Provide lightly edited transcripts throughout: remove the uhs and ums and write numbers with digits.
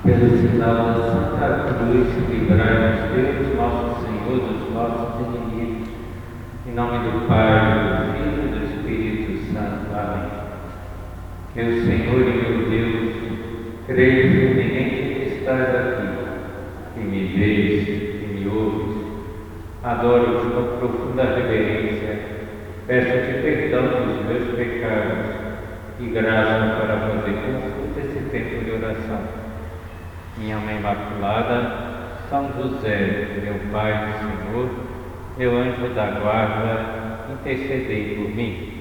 Pelo sinal da Santa Cruz, livrai-nos Deus, nosso Senhor, dos nossos inimigos. Em nome do Pai, do Filho e do Espírito Santo. Amém. Meu Senhor e meu Deus, creio firmemente que estás aqui, que me vês, que me ouves. Adoro-te com profunda reverência. Peço-te perdão dos meus pecados e graça para fazer com fruto esse tempo de oração. Minha Mãe Imaculada, São José, meu Pai do Senhor, meu anjo da guarda, intercedei por mim.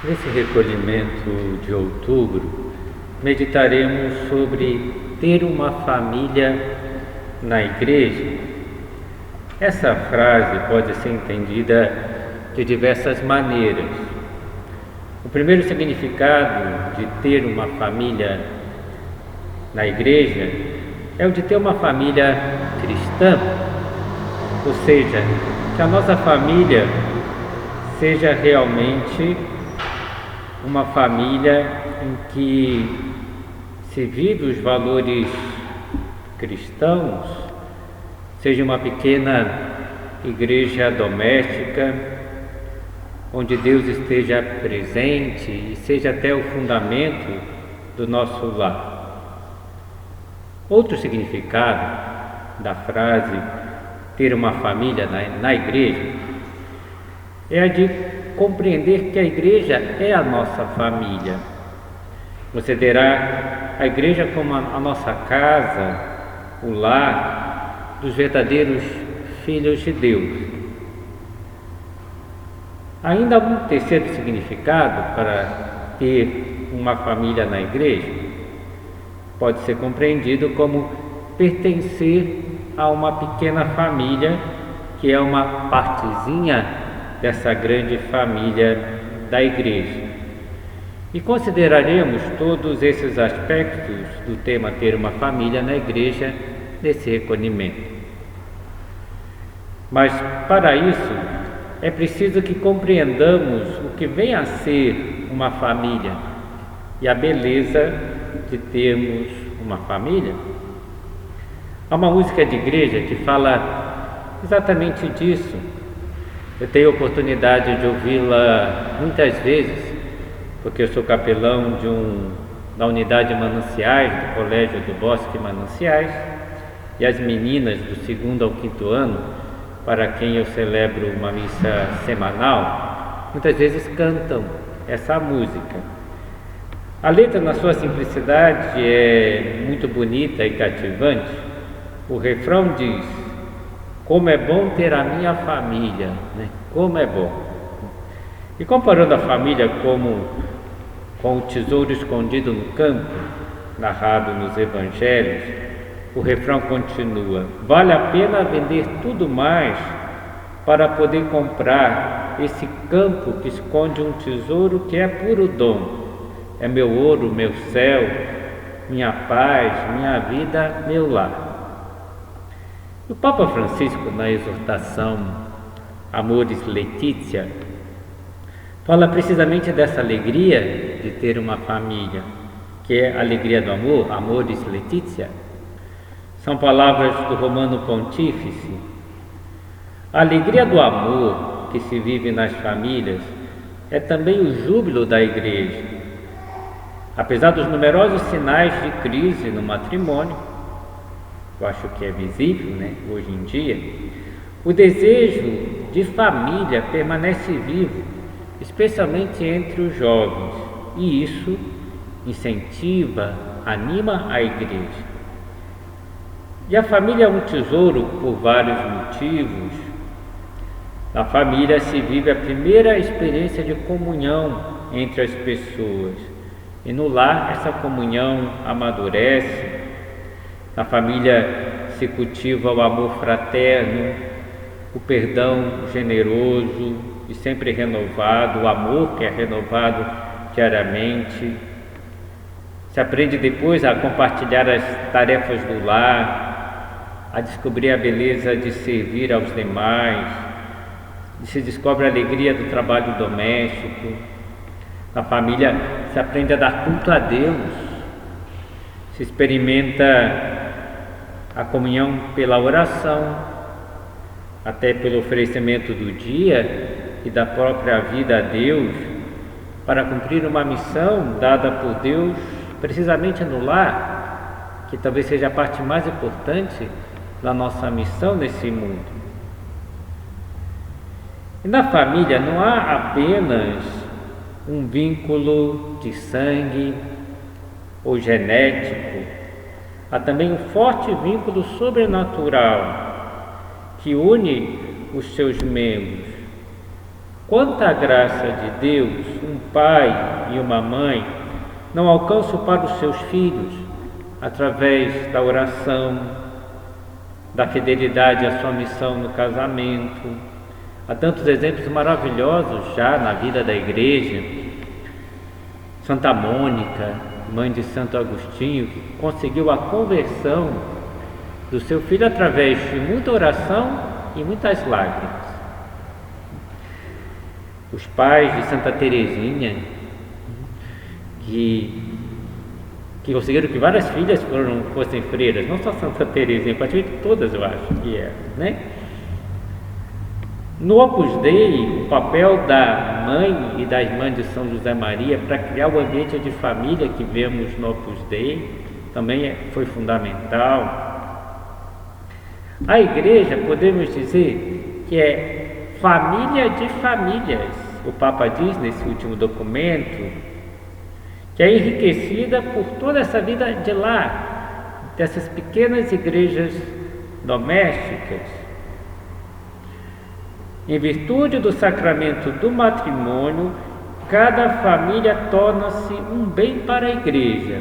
Nesse recolhimento de outubro, meditaremos sobre ter uma família na igreja. Essa frase pode ser entendida de diversas maneiras. O primeiro significado de ter uma família na igreja é o de ter uma família cristã, ou seja, que a nossa família seja realmente uma família em que se vive os valores cristãos, seja uma pequena igreja doméstica, onde Deus esteja presente e seja até o fundamento do nosso lar. Outro significado da frase ter uma família na igreja é a de compreender que a igreja é a nossa família. Considerar a igreja como a nossa casa, o lar dos verdadeiros filhos de Deus. Ainda um terceiro significado para ter uma família na igreja pode ser compreendido como pertencer a uma pequena família que é uma partezinha dessa grande família da igreja. E consideraremos todos esses aspectos do tema ter uma família na igreja nesse recolhimento. Mas para isso é preciso que compreendamos o que vem a ser uma família e a beleza de termos uma família. Há uma música de igreja que fala exatamente disso. Eu tenho a oportunidade de ouvi-la muitas vezes, porque eu sou capelão da unidade Mananciais, do Colégio do Bosque Mananciais, e as meninas do 2º ao 5º ano, para quem eu celebro uma missa semanal, muitas vezes cantam essa música. A letra, na sua simplicidade, é muito bonita e cativante. O refrão diz: como é bom ter a minha família, né? Como é bom. E comparando a família com o tesouro escondido no campo, narrado nos evangelhos, o refrão continua: vale a pena vender tudo mais para poder comprar esse campo que esconde um tesouro que é puro dom. É meu ouro, meu céu, minha paz, minha vida, meu lar. O Papa Francisco, na exortação Amoris Laetitia, fala precisamente dessa alegria de ter uma família, que é a alegria do amor, Amoris Laetitia. São palavras do Romano Pontífice. A alegria do amor que se vive nas famílias é também o júbilo da igreja. Apesar dos numerosos sinais de crise no matrimônio, eu acho que é visível, hoje em dia, o desejo de família permanece vivo, especialmente entre os jovens, e isso incentiva, anima a igreja. E a família é um tesouro por vários motivos. Na família se vive a primeira experiência de comunhão entre as pessoas, e no lar essa comunhão amadurece. Na família se cultiva o amor fraterno, o perdão generoso e sempre renovado, o amor que é renovado diariamente. Se aprende depois a compartilhar as tarefas do lar, a descobrir a beleza de servir aos demais, se descobre a alegria do trabalho doméstico. Na família se aprende a dar culto a Deus, se experimenta a comunhão pela oração, até pelo oferecimento do dia e da própria vida a Deus, para cumprir uma missão dada por Deus precisamente no lar, que talvez seja a parte mais importante da nossa missão nesse mundo. E na família não há apenas um vínculo de sangue ou genético, há também um forte vínculo sobrenatural que une os seus membros. Quanta graça de Deus um pai e uma mãe não alcançam para os seus filhos através da oração, da fidelidade à sua missão no casamento. Há tantos exemplos maravilhosos já na vida da igreja. Santa Mônica, mãe de Santo Agostinho, que conseguiu a conversão do seu filho através de muita oração e muitas lágrimas. Os pais de Santa Teresinha, que conseguiram que várias filhas fossem freiras, não só Santa Teresinha, praticamente todas eu acho que é, né? No Opus Dei, o papel da mãe e da irmã de São José Maria para criar o ambiente de família que vemos no Opus Dei também foi fundamental. A igreja, podemos dizer que é família de famílias. O Papa diz nesse último documento que é enriquecida por toda essa vida de lá, dessas pequenas igrejas domésticas. Em virtude do sacramento do matrimônio, cada família torna-se um bem para a igreja.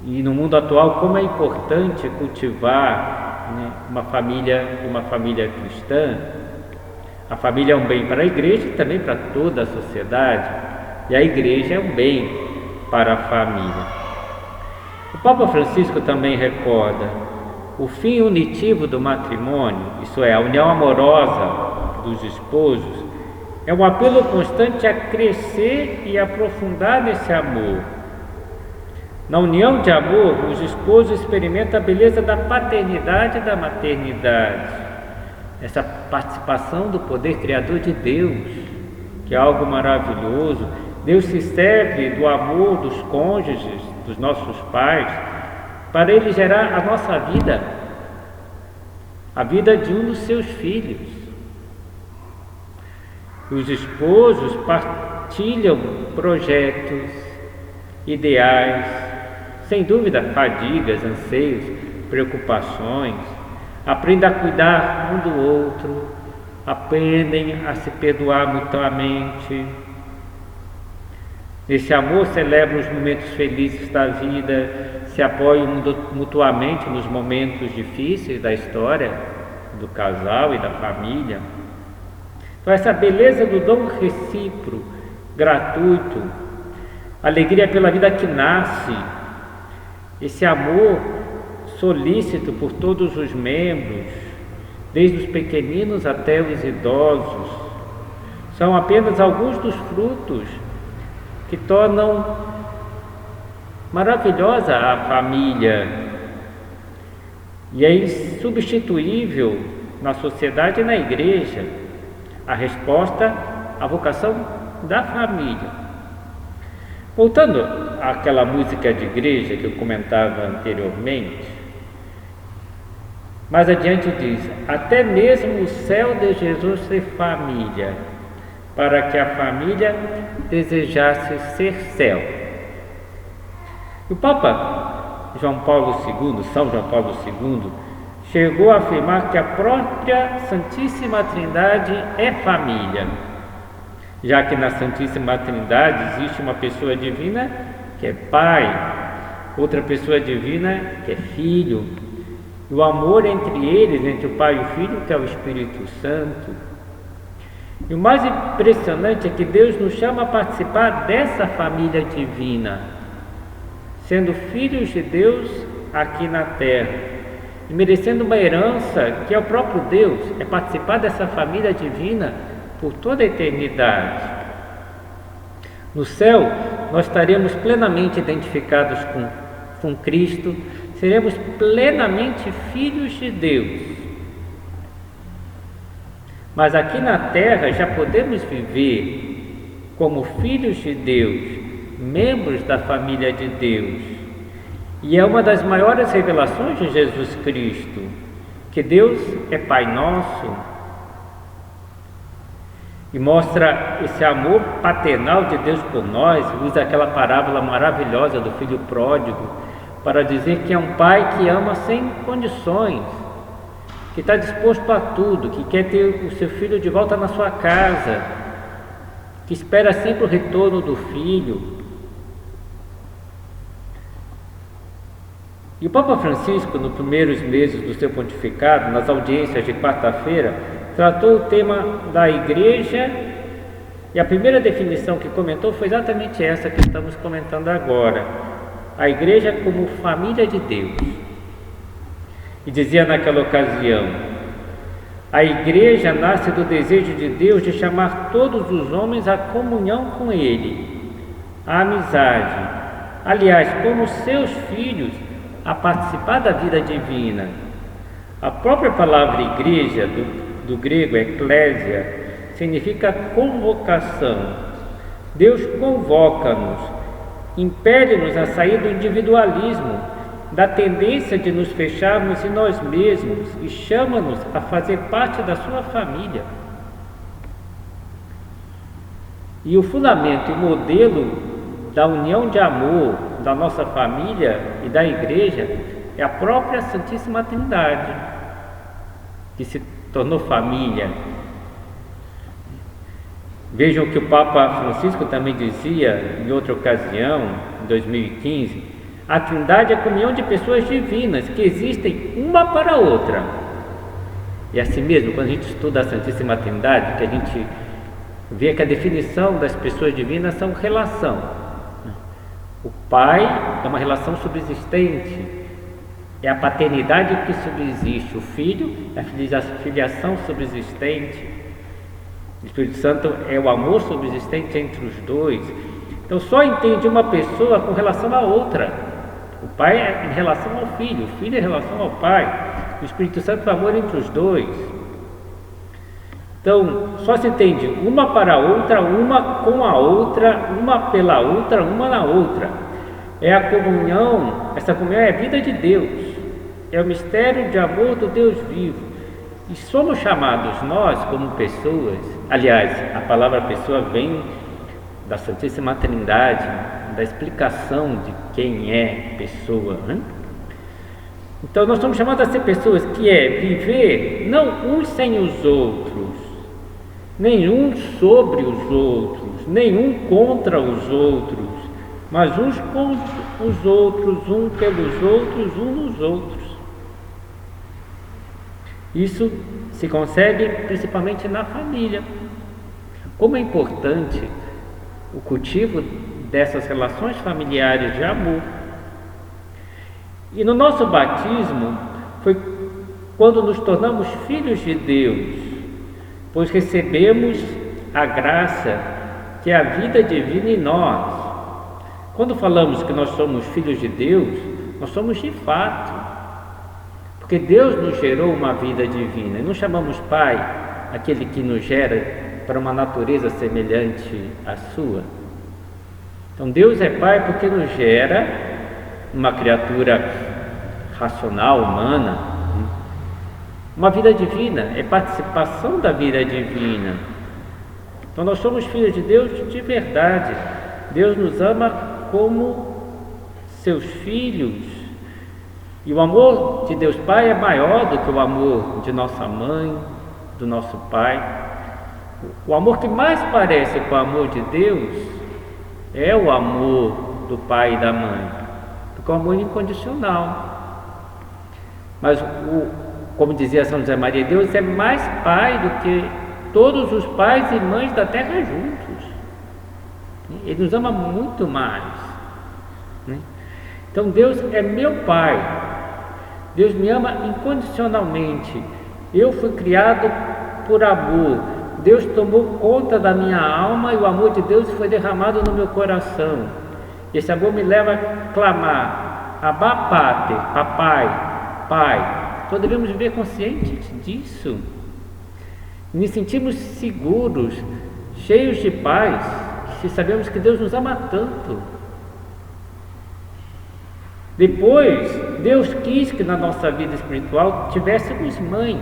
E no mundo atual, como é importante cultivar, né, uma família cristã. A família é um bem para a igreja e também para toda a sociedade, e a igreja é um bem para a família. O Papa Francisco também recorda o fim unitivo do matrimônio, isso é, a união amorosa dos esposos, é um apelo constante a crescer e aprofundar nesse amor. Na união de amor, os esposos experimentam a beleza da paternidade e da maternidade, essa participação do poder criador de Deus, que é algo maravilhoso. Deus se serve do amor dos cônjuges, dos nossos pais, para Ele gerar a nossa vida, a vida de um dos seus filhos. Os esposos partilham projetos, ideais, sem dúvida fadigas, anseios, preocupações, aprendem a cuidar um do outro, aprendem a se perdoar mutuamente. Nesse amor celebram os momentos felizes da vida, se apoiam mutuamente nos momentos difíceis da história do casal e da família. Então essa beleza do dom recíproco, gratuito, alegria pela vida que nasce, esse amor solícito por todos os membros, desde os pequeninos até os idosos, são apenas alguns dos frutos que tornam maravilhosa a família e é insubstituível na sociedade e na igreja a resposta à vocação da família. Voltando àquela música de igreja que eu comentava anteriormente, mais adiante diz: até mesmo o céu de Jesus ser família, para que a família desejasse ser céu. O Papa João Paulo II, São João Paulo II, chegou a afirmar que a própria Santíssima Trindade é família, já que na Santíssima Trindade existe uma pessoa divina que é Pai, outra pessoa divina que é Filho, e o amor entre eles, entre o Pai e o Filho, que é o Espírito Santo. E o mais impressionante é que Deus nos chama a participar dessa família divina, sendo filhos de Deus aqui na terra e merecendo uma herança que é o próprio Deus, é participar dessa família divina por toda a eternidade. No céu, nós estaremos plenamente identificados com Cristo, seremos plenamente filhos de Deus. Mas aqui na terra já podemos viver como filhos de Deus, membros da família de Deus. E é uma das maiores revelações de Jesus Cristo, que Deus é Pai nosso, e mostra esse amor paternal de Deus por nós. Usa aquela parábola maravilhosa do filho pródigo para dizer que é um pai que ama sem condições, que está disposto a tudo, que quer ter o seu filho de volta na sua casa, que espera sempre o retorno do filho. E o Papa Francisco, nos primeiros meses do seu pontificado, nas audiências de quarta-feira, tratou o tema da igreja, e a primeira definição que comentou foi exatamente essa que estamos comentando agora: a igreja como família de Deus. E dizia naquela ocasião: a igreja nasce do desejo de Deus de chamar todos os homens à comunhão com Ele, à amizade, aliás, como seus filhos, a participar da vida divina. A própria palavra igreja, do grego eclésia, significa convocação. Deus convoca-nos, impele-nos a sair do individualismo, da tendência de nos fecharmos em nós mesmos, e chama-nos a fazer parte da sua família. E o fundamento e modelo da união de amor da nossa família e da igreja é a própria Santíssima Trindade, que se tornou família. Vejam o que o Papa Francisco também dizia em outra ocasião, em 2015: a Trindade é a comunhão de pessoas divinas que existem uma para a outra. E assim mesmo, quando a gente estuda a Santíssima Trindade, que a gente vê que a definição das pessoas divinas são relação. O Pai é uma relação subsistente, é a paternidade que subsiste. O Filho é a filiação subsistente. O Espírito Santo é o amor subsistente entre os dois. Então só entende uma pessoa com relação à outra. O Pai é em relação ao Filho, o Filho é em relação ao Pai, o Espírito Santo é o amor entre os dois. Então só se entende uma para a outra, uma com a outra, uma pela outra, uma na outra. É a comunhão, essa comunhão é a vida de Deus, é o mistério de amor do Deus vivo. E somos chamados nós como pessoas, aliás, a palavra pessoa vem da Santíssima Trindade, da explicação de quem é pessoa, né? Então nós somos chamados a ser pessoas, que é viver não uns sem os outros, nem uns sobre os outros, nem um contra os outros, mas uns com os outros, um pelos outros, um nos outros. Isso se consegue principalmente na família. Como é importante o cultivo dessas relações familiares de amor. E no nosso batismo foi quando nos tornamos filhos de Deus, pois recebemos a graça que é a vida divina em nós. Quando falamos que nós somos filhos de Deus, nós somos de fato, porque Deus nos gerou uma vida divina. E não chamamos Pai aquele que nos gera para uma natureza semelhante à sua. Então Deus é Pai porque nos gera uma criatura racional, humana, uma vida divina, é participação da vida divina. Então nós somos filhos de Deus de verdade. Deus nos ama como seus filhos. E o amor de Deus Pai é maior do que o amor de nossa mãe, do nosso pai. O amor que mais parece com o amor de Deus é o amor do pai e da mãe, porque é um amor incondicional. Mas, como dizia São José Maria, Deus é mais pai do que todos os pais e mães da terra juntos. Ele nos ama muito mais, né? Então Deus é meu Pai, Deus me ama incondicionalmente. Eu fui criado por amor. Deus tomou conta da minha alma e o amor de Deus foi derramado no meu coração. Esse amor me leva a clamar: Abba Pater, papai, pai. Então devemos viver conscientes disso. Nos sentimos seguros, cheios de paz, se sabemos que Deus nos ama tanto. Depois, Deus quis que na nossa vida espiritual tivéssemos mãe,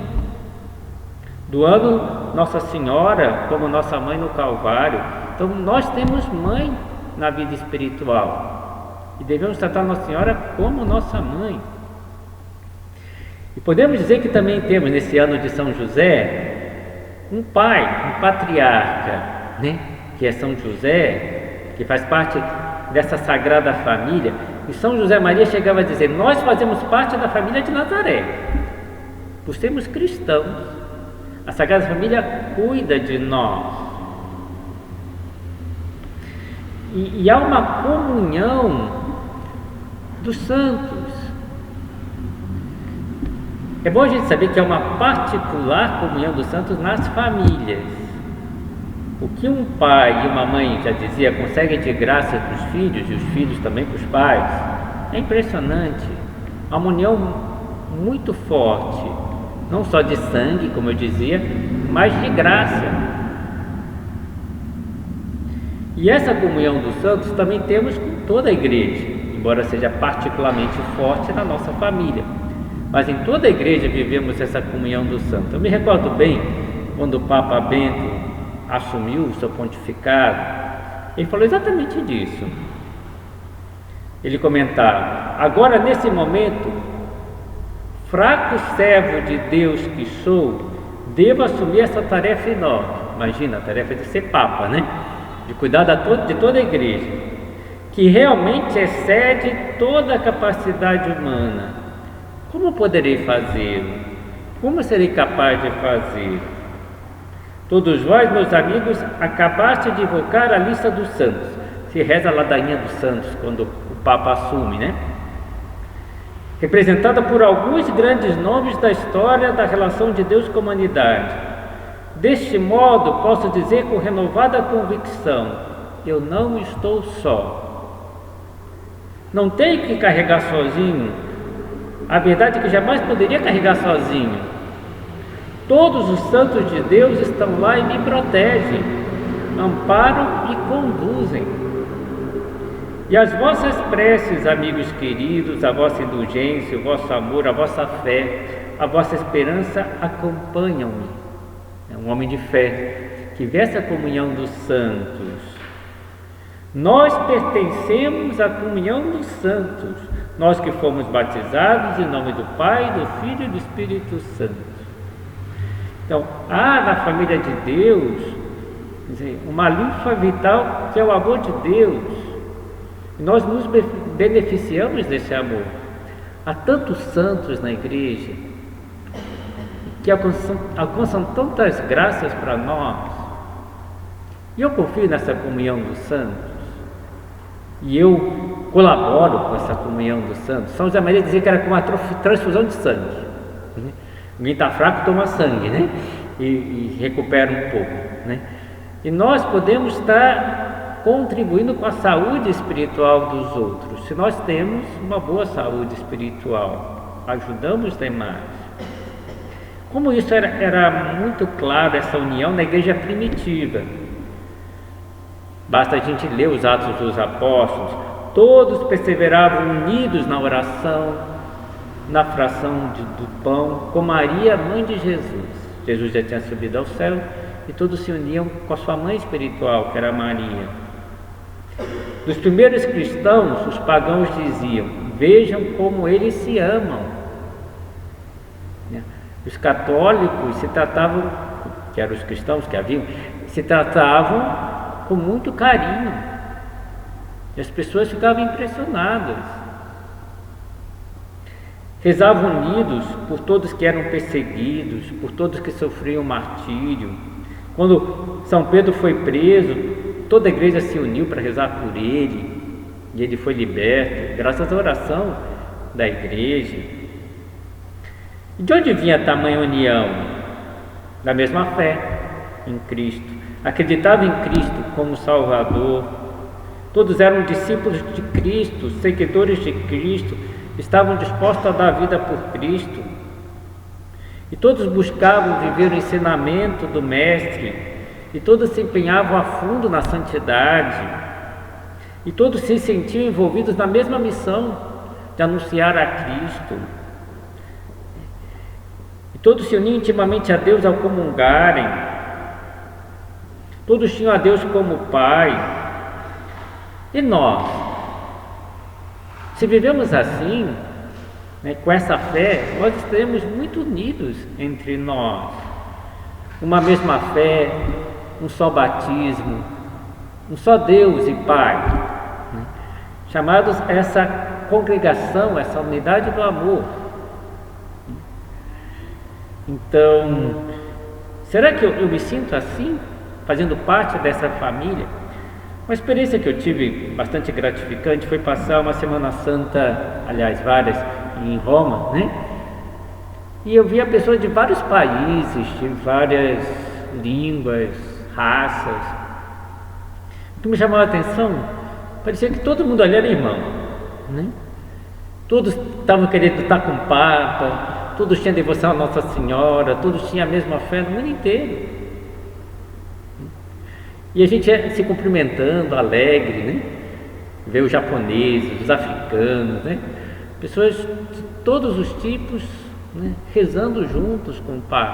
doando Nossa Senhora como nossa mãe no Calvário. Então nós temos mãe na vida espiritual e devemos tratar Nossa Senhora como nossa mãe. E podemos dizer que também temos nesse ano de São José um pai, um patriarca, né? Que é São José, que faz parte dessa sagrada família. E São José Maria chegava a dizer: nós fazemos parte da família de Nazaré, por sermos cristãos. A Sagrada Família cuida de nós. E há uma comunhão dos santos. É bom a gente saber que há uma particular comunhão dos santos nas famílias. O que um pai e uma mãe, já dizia, conseguem de graça para os filhos, e os filhos também para os pais, é impressionante. Há uma união muito forte, não só de sangue, como eu dizia, mas de graça. E essa comunhão dos santos também temos com toda a igreja, embora seja particularmente forte na nossa família. Mas em toda a igreja vivemos essa comunhão dos santos. Eu me recordo bem quando o Papa Bento assumiu o seu pontificado, ele falou exatamente disso. Ele comentava: agora nesse momento, fraco servo de Deus que sou, devo assumir essa tarefa enorme. Imagina, a tarefa de ser Papa, né? De cuidar de toda a igreja, que realmente excede toda a capacidade humana. Como poderei fazê-lo? Como serei capaz de fazê-lo? Todos vós, meus amigos, acabaste de invocar a lista dos santos. Se reza a ladainha dos santos quando o Papa assume, né? Representada por alguns grandes nomes da história da relação de Deus com a humanidade. Deste modo, posso dizer com renovada convicção: eu não estou só. Não tenho que carregar sozinho. A verdade é que jamais poderia carregar sozinho. Todos os santos de Deus estão lá e me protegem, amparam e conduzem. E as vossas preces, amigos queridos, a vossa indulgência, o vosso amor, a vossa fé, a vossa esperança acompanham-me. É um homem de fé que vê essa comunhão dos santos. Nós pertencemos à comunhão dos santos, nós que fomos batizados em nome do Pai, do Filho e do Espírito Santo. Então, há na família de Deus uma linfa vital que é o amor de Deus. E nós nos beneficiamos desse amor. Há tantos santos na igreja que alcançam tantas graças para nós. E eu confio nessa comunhão dos santos. E eu colaboro com essa comunhão dos santos. São José Maria dizia que era como uma transfusão de sangue. Alguém está fraco, toma sangue, né? E recupera um pouco, né? E nós podemos estar contribuindo com a saúde espiritual dos outros, se nós temos uma boa saúde espiritual, ajudamos os demais. Como isso era muito claro, essa união na igreja primitiva. Basta a gente ler os Atos dos Apóstolos, todos perseveravam unidos na oração, na fração do pão, com Maria, mãe de Jesus. Jesus já tinha subido ao céu e todos se uniam com a sua mãe espiritual, que era Maria. Dos primeiros cristãos, os pagãos diziam: vejam como eles se amam. Os católicos se tratavam, que eram os cristãos que haviam, se tratavam com muito carinho. E as pessoas ficavam impressionadas. Rezavam unidos por todos que eram perseguidos, por todos que sofriam martírio. Quando São Pedro foi preso, toda a igreja se uniu para rezar por ele, e ele foi liberto, graças à oração da igreja. E de onde vinha a tamanha união? Da mesma fé em Cristo. Acreditavam em Cristo como Salvador. Todos eram discípulos de Cristo, seguidores de Cristo, estavam dispostos a dar a vida por Cristo. E todos buscavam viver o ensinamento do Mestre, e todos se empenhavam a fundo na santidade, e todos se sentiam envolvidos na mesma missão de anunciar a Cristo. E todos se uniam intimamente a Deus ao comungarem. Todos tinham a Deus como Pai. E nós, se vivemos assim, com essa fé, nós estaremos muito unidos entre nós. Uma mesma fé, um só batismo, um só Deus e Pai, chamados a essa congregação, essa unidade do amor. Então, será que eu me sinto assim, fazendo parte dessa família? Uma experiência que eu tive bastante gratificante foi passar uma Semana Santa, aliás, várias, em Roma, E eu via pessoas de vários países, de várias línguas, raças. O que me chamou a atenção, parecia que todo mundo ali era irmão, Todos estavam querendo estar com o Papa, todos tinham devoção à Nossa Senhora, todos tinham a mesma fé no mundo inteiro. E a gente ia se cumprimentando, alegre, Ver os japoneses, os africanos, Pessoas de todos os tipos, rezando juntos com o Pai.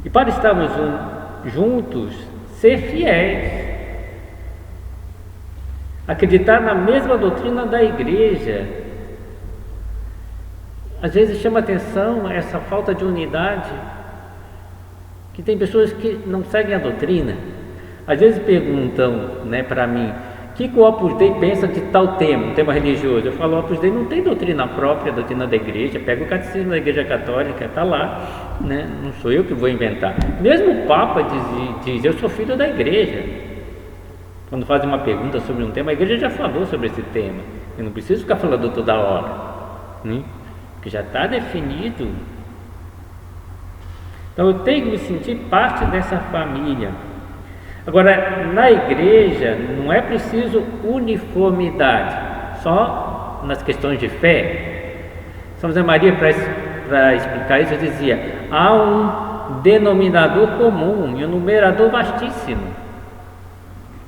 E para estarmos juntos, ser fiéis, acreditar na mesma doutrina da igreja. Às vezes chama atenção essa falta de unidade, que tem pessoas que não seguem a doutrina. Às vezes perguntam para mim, o que o Opus Dei pensa de tal tema, um tema religioso? Eu falo, o Opus Dei não tem doutrina própria, doutrina da igreja. Pega o catecismo da igreja católica, está lá, não sou eu que vou inventar. Mesmo o Papa diz, eu sou filho da igreja. Quando fazem uma pergunta sobre um tema, a igreja já falou sobre esse tema. Eu não preciso ficar falando toda hora, porque já está definido. Então eu tenho que me sentir parte dessa família. Agora, na igreja não é preciso uniformidade, só nas questões de fé. São José Maria, para explicar isso, dizia, há um denominador comum e um numerador vastíssimo.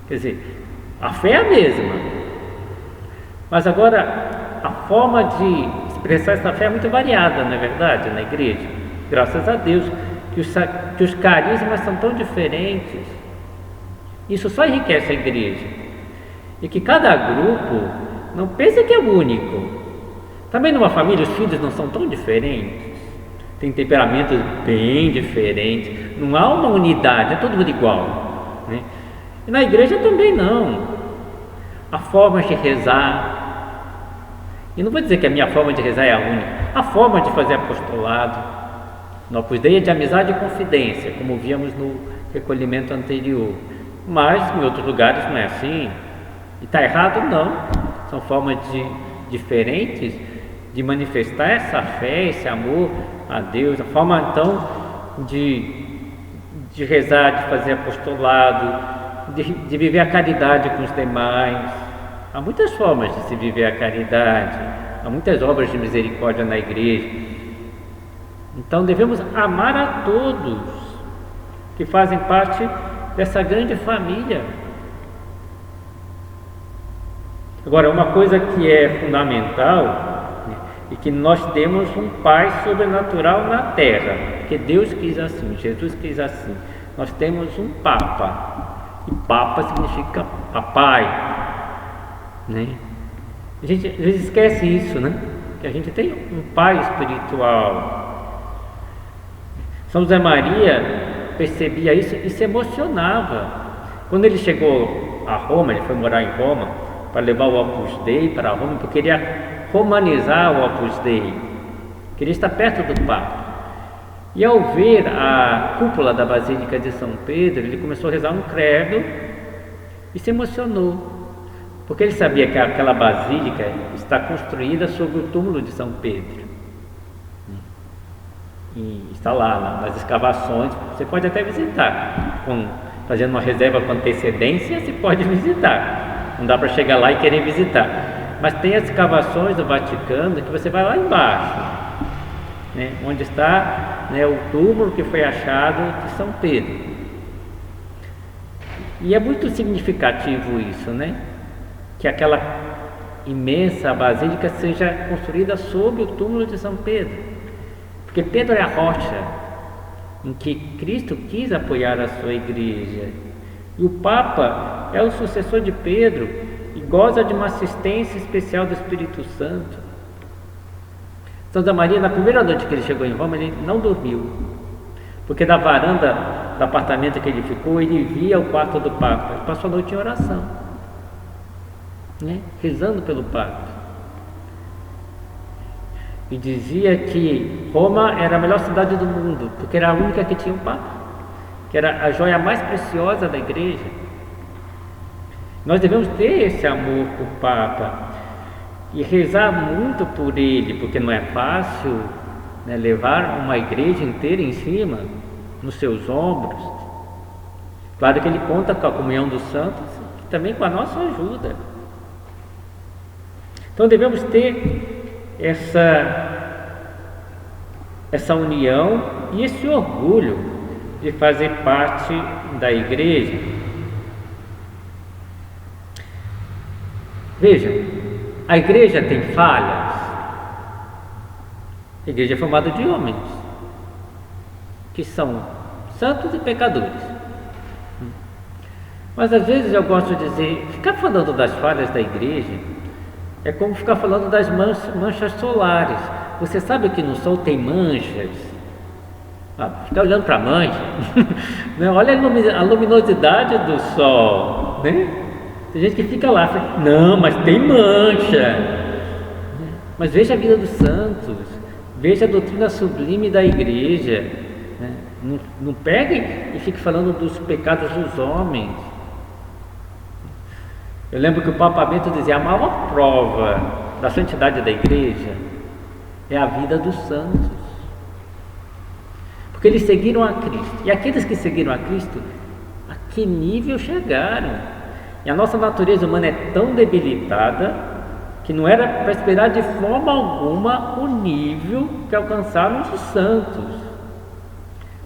Quer dizer, a fé é a mesma, mas agora a forma de expressar essa fé é muito variada, não é verdade, na igreja? Graças a Deus que os carismas são tão diferentes. Isso só enriquece a igreja. E que cada grupo não pense que é único. Também numa família os filhos não são tão diferentes. Tem temperamentos bem diferentes. Não há uma unidade, é todo mundo igual, E na igreja também não. Há formas de rezar. E não vou dizer que a minha forma de rezar é a única. Há forma de fazer apostolado. No Opus Dei é de amizade e confidência, como víamos no recolhimento anterior. Mas em outros lugares não é assim. E está errado? Não. São formas diferentes de manifestar essa fé, esse amor a Deus. A forma então de rezar, de fazer apostolado, de viver a caridade com os demais. Há muitas formas de se viver a caridade. Há muitas obras de misericórdia na igreja. Então devemos amar a todos que fazem parte dessa grande família. Agora, uma coisa que é fundamental é que nós temos um Pai sobrenatural na terra, porque Deus quis assim, Jesus quis assim. Nós temos um Papa, e Papa significa papai, A gente às vezes esquece isso, que a gente tem um Pai espiritual. São José Maria percebia isso e se emocionava. Quando ele chegou a Roma, ele foi morar em Roma para levar o Opus Dei para Roma, porque queria romanizar o Opus Dei, queria estar perto do Papa. E ao ver a cúpula da Basílica de São Pedro, ele começou a rezar um credo e se emocionou. Porque ele sabia que aquela basílica está construída sobre o túmulo de São Pedro. E está lá nas escavações. Você pode até visitar, fazendo uma reserva com antecedência, você pode visitar. Não dá para chegar lá e querer visitar. Mas tem as escavações do Vaticano que você vai lá embaixo, né, onde está, né, o túmulo que foi achado de São Pedro. E é muito significativo isso, né? Que aquela imensa basílica seja construída sob o túmulo de São Pedro. Porque Pedro é a rocha em que Cristo quis apoiar a sua igreja. E o Papa é o sucessor de Pedro e goza de uma assistência especial do Espírito Santo. Santa Maria, na primeira noite que ele chegou em Roma, ele não dormiu. Porque da varanda do apartamento que ele ficou, ele via o quarto do Papa. Ele passou a noite em oração, né, rezando pelo Papa. E dizia que Roma era a melhor cidade do mundo, porque era a única que tinha um Papa, que era a joia mais preciosa da igreja. Nós devemos ter esse amor por Papa e rezar muito por ele, porque não é fácil, né, levar uma igreja inteira em cima, nos seus ombros. Claro que ele conta com a comunhão dos santos e também com a nossa ajuda. Então devemos ter essa união e esse orgulho de fazer parte da igreja. Vejam, a igreja tem falhas. A igreja é formada de homens que são santos e pecadores. Mas às vezes eu gosto de dizer, ficar falando das falhas da igreja é como ficar falando das manchas solares. Você sabe que no sol tem manchas? Fica olhando para a mancha. Olha a luminosidade do sol, né? Tem gente que fica lá, fala, não, mas tem mancha. Mas veja a vida dos santos, veja a doutrina sublime da igreja, né? Não pegue e fique falando dos pecados dos homens. Eu lembro que o Papa Bento dizia, a maior prova da santidade da igreja é a vida dos santos, porque eles seguiram a Cristo. E aqueles que seguiram a Cristo, a que nível chegaram? E a nossa natureza humana é tão debilitada que não era para esperar de forma alguma o nível que alcançaram os santos.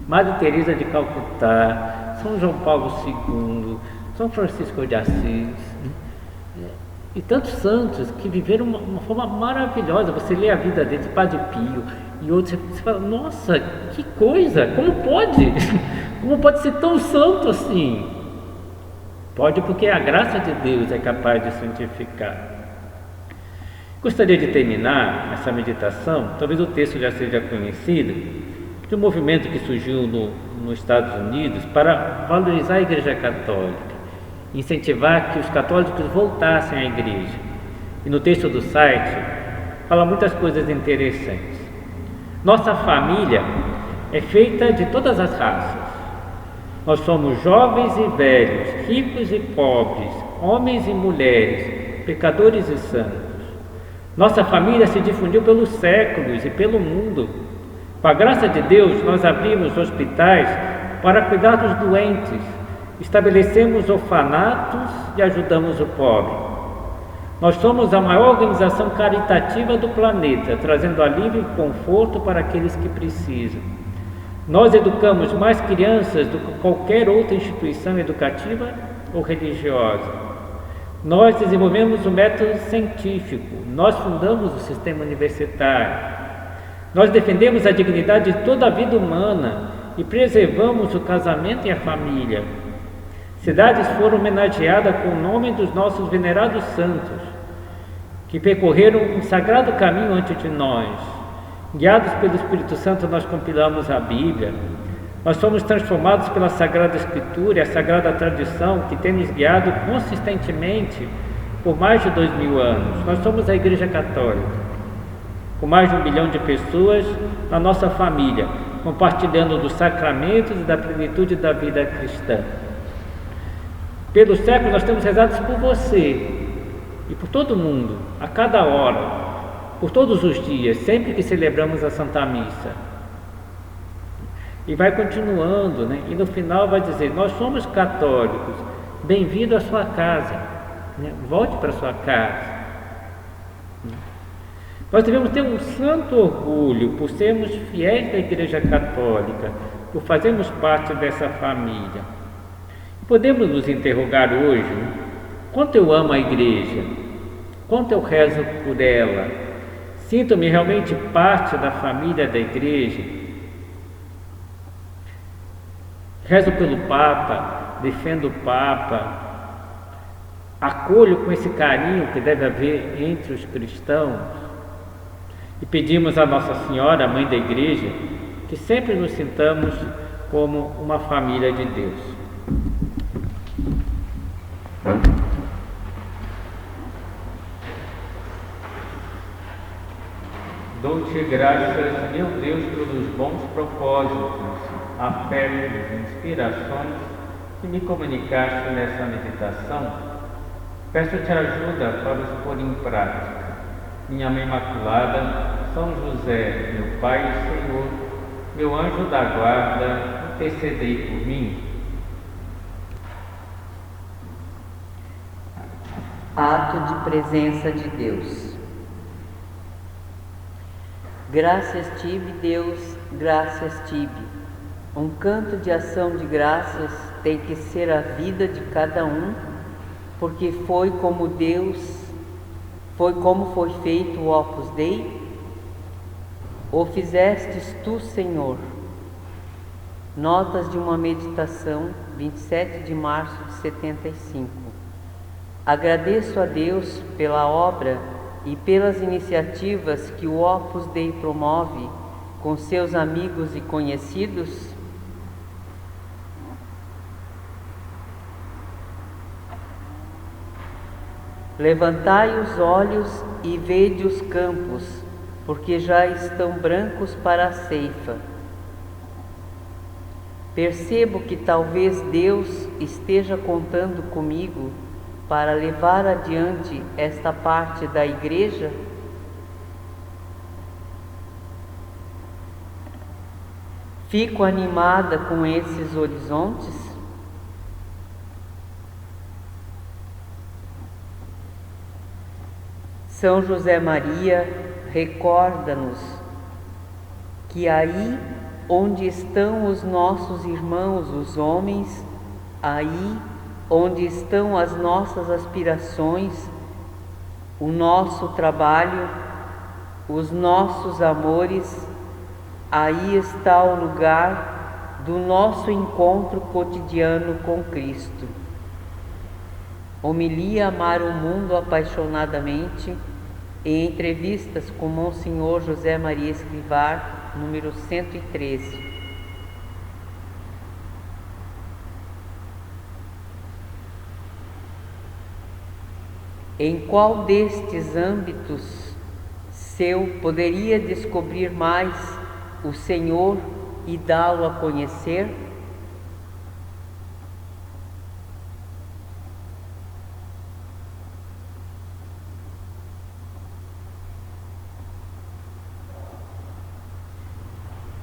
Madre Teresa de Calcutá, São João Paulo II, São Francisco de Assis, e tantos santos que viveram uma forma maravilhosa. Você lê a vida deles, Padre Pio e outros, você fala, nossa, que coisa, como pode? Como pode ser tão santo assim? Pode, porque a graça de Deus é capaz de santificar. Gostaria de terminar essa meditação, talvez o texto já seja conhecido, de um movimento que surgiu nos Estados Unidos para valorizar a Igreja Católica, incentivar que os católicos voltassem à igreja. E no texto do site fala muitas coisas interessantes. Nossa família é feita de todas as raças. Nós somos jovens e velhos, ricos e pobres, homens e mulheres, pecadores e santos. Nossa família se difundiu pelos séculos e pelo mundo. Com a graça de Deus, nós abrimos hospitais para cuidar dos doentes, estabelecemos orfanatos e ajudamos o pobre. Nós somos a maior organização caritativa do planeta, trazendo alívio e conforto para aqueles que precisam. Nós educamos mais crianças do que qualquer outra instituição educativa ou religiosa. Nós desenvolvemos o método científico, nós fundamos o sistema universitário. Nós defendemos a dignidade de toda a vida humana e preservamos o casamento e a família. Cidades foram homenageadas com o nome dos nossos venerados santos, que percorreram um sagrado caminho antes de nós. Guiados pelo Espírito Santo, nós compilamos a Bíblia. Nós somos transformados pela Sagrada Escritura e a Sagrada Tradição, que tem nos guiado consistentemente por mais de 2000 anos. Nós somos a Igreja Católica, com mais de 1 bilhão de pessoas na nossa família, compartilhando dos sacramentos e da plenitude da vida cristã. Pelos séculos nós temos rezado por você, e por todo mundo, a cada hora, por todos os dias, sempre que celebramos a Santa Missa. E vai continuando, né? E no final vai dizer: nós somos católicos, bem-vindo à sua casa, né? Volte para a sua casa. Nós devemos ter um santo orgulho por sermos fiéis da Igreja Católica, por fazermos parte dessa família. Podemos nos interrogar hoje, né? Quanto eu amo a Igreja? Quanto eu rezo por ela? Sinto-me realmente parte da família da Igreja? Rezo pelo Papa, defendo o Papa, acolho com esse carinho que deve haver entre os cristãos. E pedimos a Nossa Senhora, a Mãe da Igreja, que sempre nos sintamos como uma família de Deus. Dou-te graças, meu Deus, pelos bons propósitos, afetos e inspirações que me comunicaste nessa meditação. Peço-te ajuda para os pôr em prática. Minha Mãe Imaculada, São José, meu Pai e Senhor, meu anjo da guarda, intercedei por mim. Ato de presença de Deus. Graças tive, Deus, graças tive. Um canto de ação de graças tem que ser a vida de cada um, porque foi como foi feito o Opus Dei. O fizestes tu, Senhor. Notas de uma meditação, 27 de março de 75. Agradeço a Deus pela obra e pelas iniciativas que o Opus Dei promove com seus amigos e conhecidos. Levantai os olhos e vede os campos, porque já estão brancos para a ceifa. Percebo que talvez Deus esteja contando comigo para levar adiante esta parte da Igreja. Fico animada com esses horizontes. São José Maria, recorda-nos que aí onde estão os nossos irmãos, os homens, aí onde estão as nossas aspirações, o nosso trabalho, os nossos amores, aí está o lugar do nosso encontro cotidiano com Cristo. Homilia Amar o Mundo Apaixonadamente, em entrevistas com Monsenhor José Maria Escrivá, número 113. Em qual destes âmbitos seu poderia descobrir mais o Senhor e dá-lo a conhecer?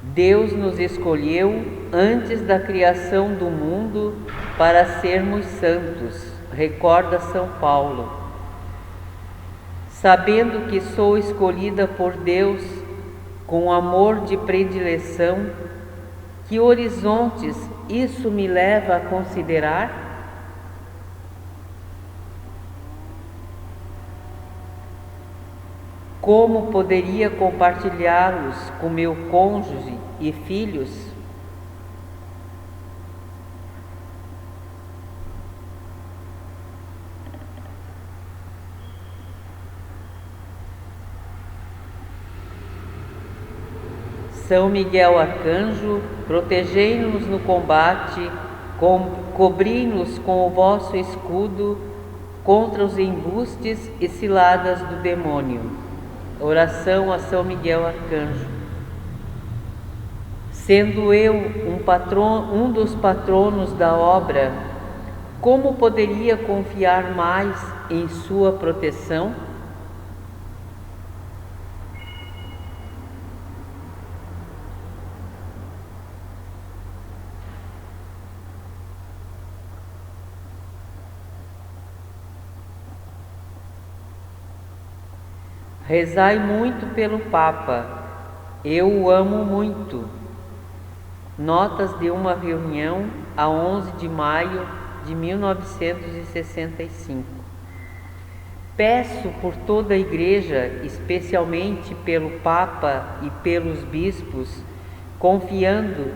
Deus nos escolheu antes da criação do mundo para sermos santos, recorda São Paulo. Sabendo que sou escolhida por Deus com amor de predileção, que horizontes isso me leva a considerar? Como poderia compartilhá-los com meu cônjuge e filhos? São Miguel Arcanjo, protegei-nos no combate, cobri-nos com o vosso escudo contra os embustes e ciladas do demônio. Oração a São Miguel Arcanjo. Sendo eu um dos patronos da obra, como poderia confiar mais em sua proteção? Rezai muito pelo Papa, eu o amo muito. Notas de uma reunião a 11 de maio de 1965. Peço por toda a Igreja, especialmente pelo Papa e pelos bispos, confiando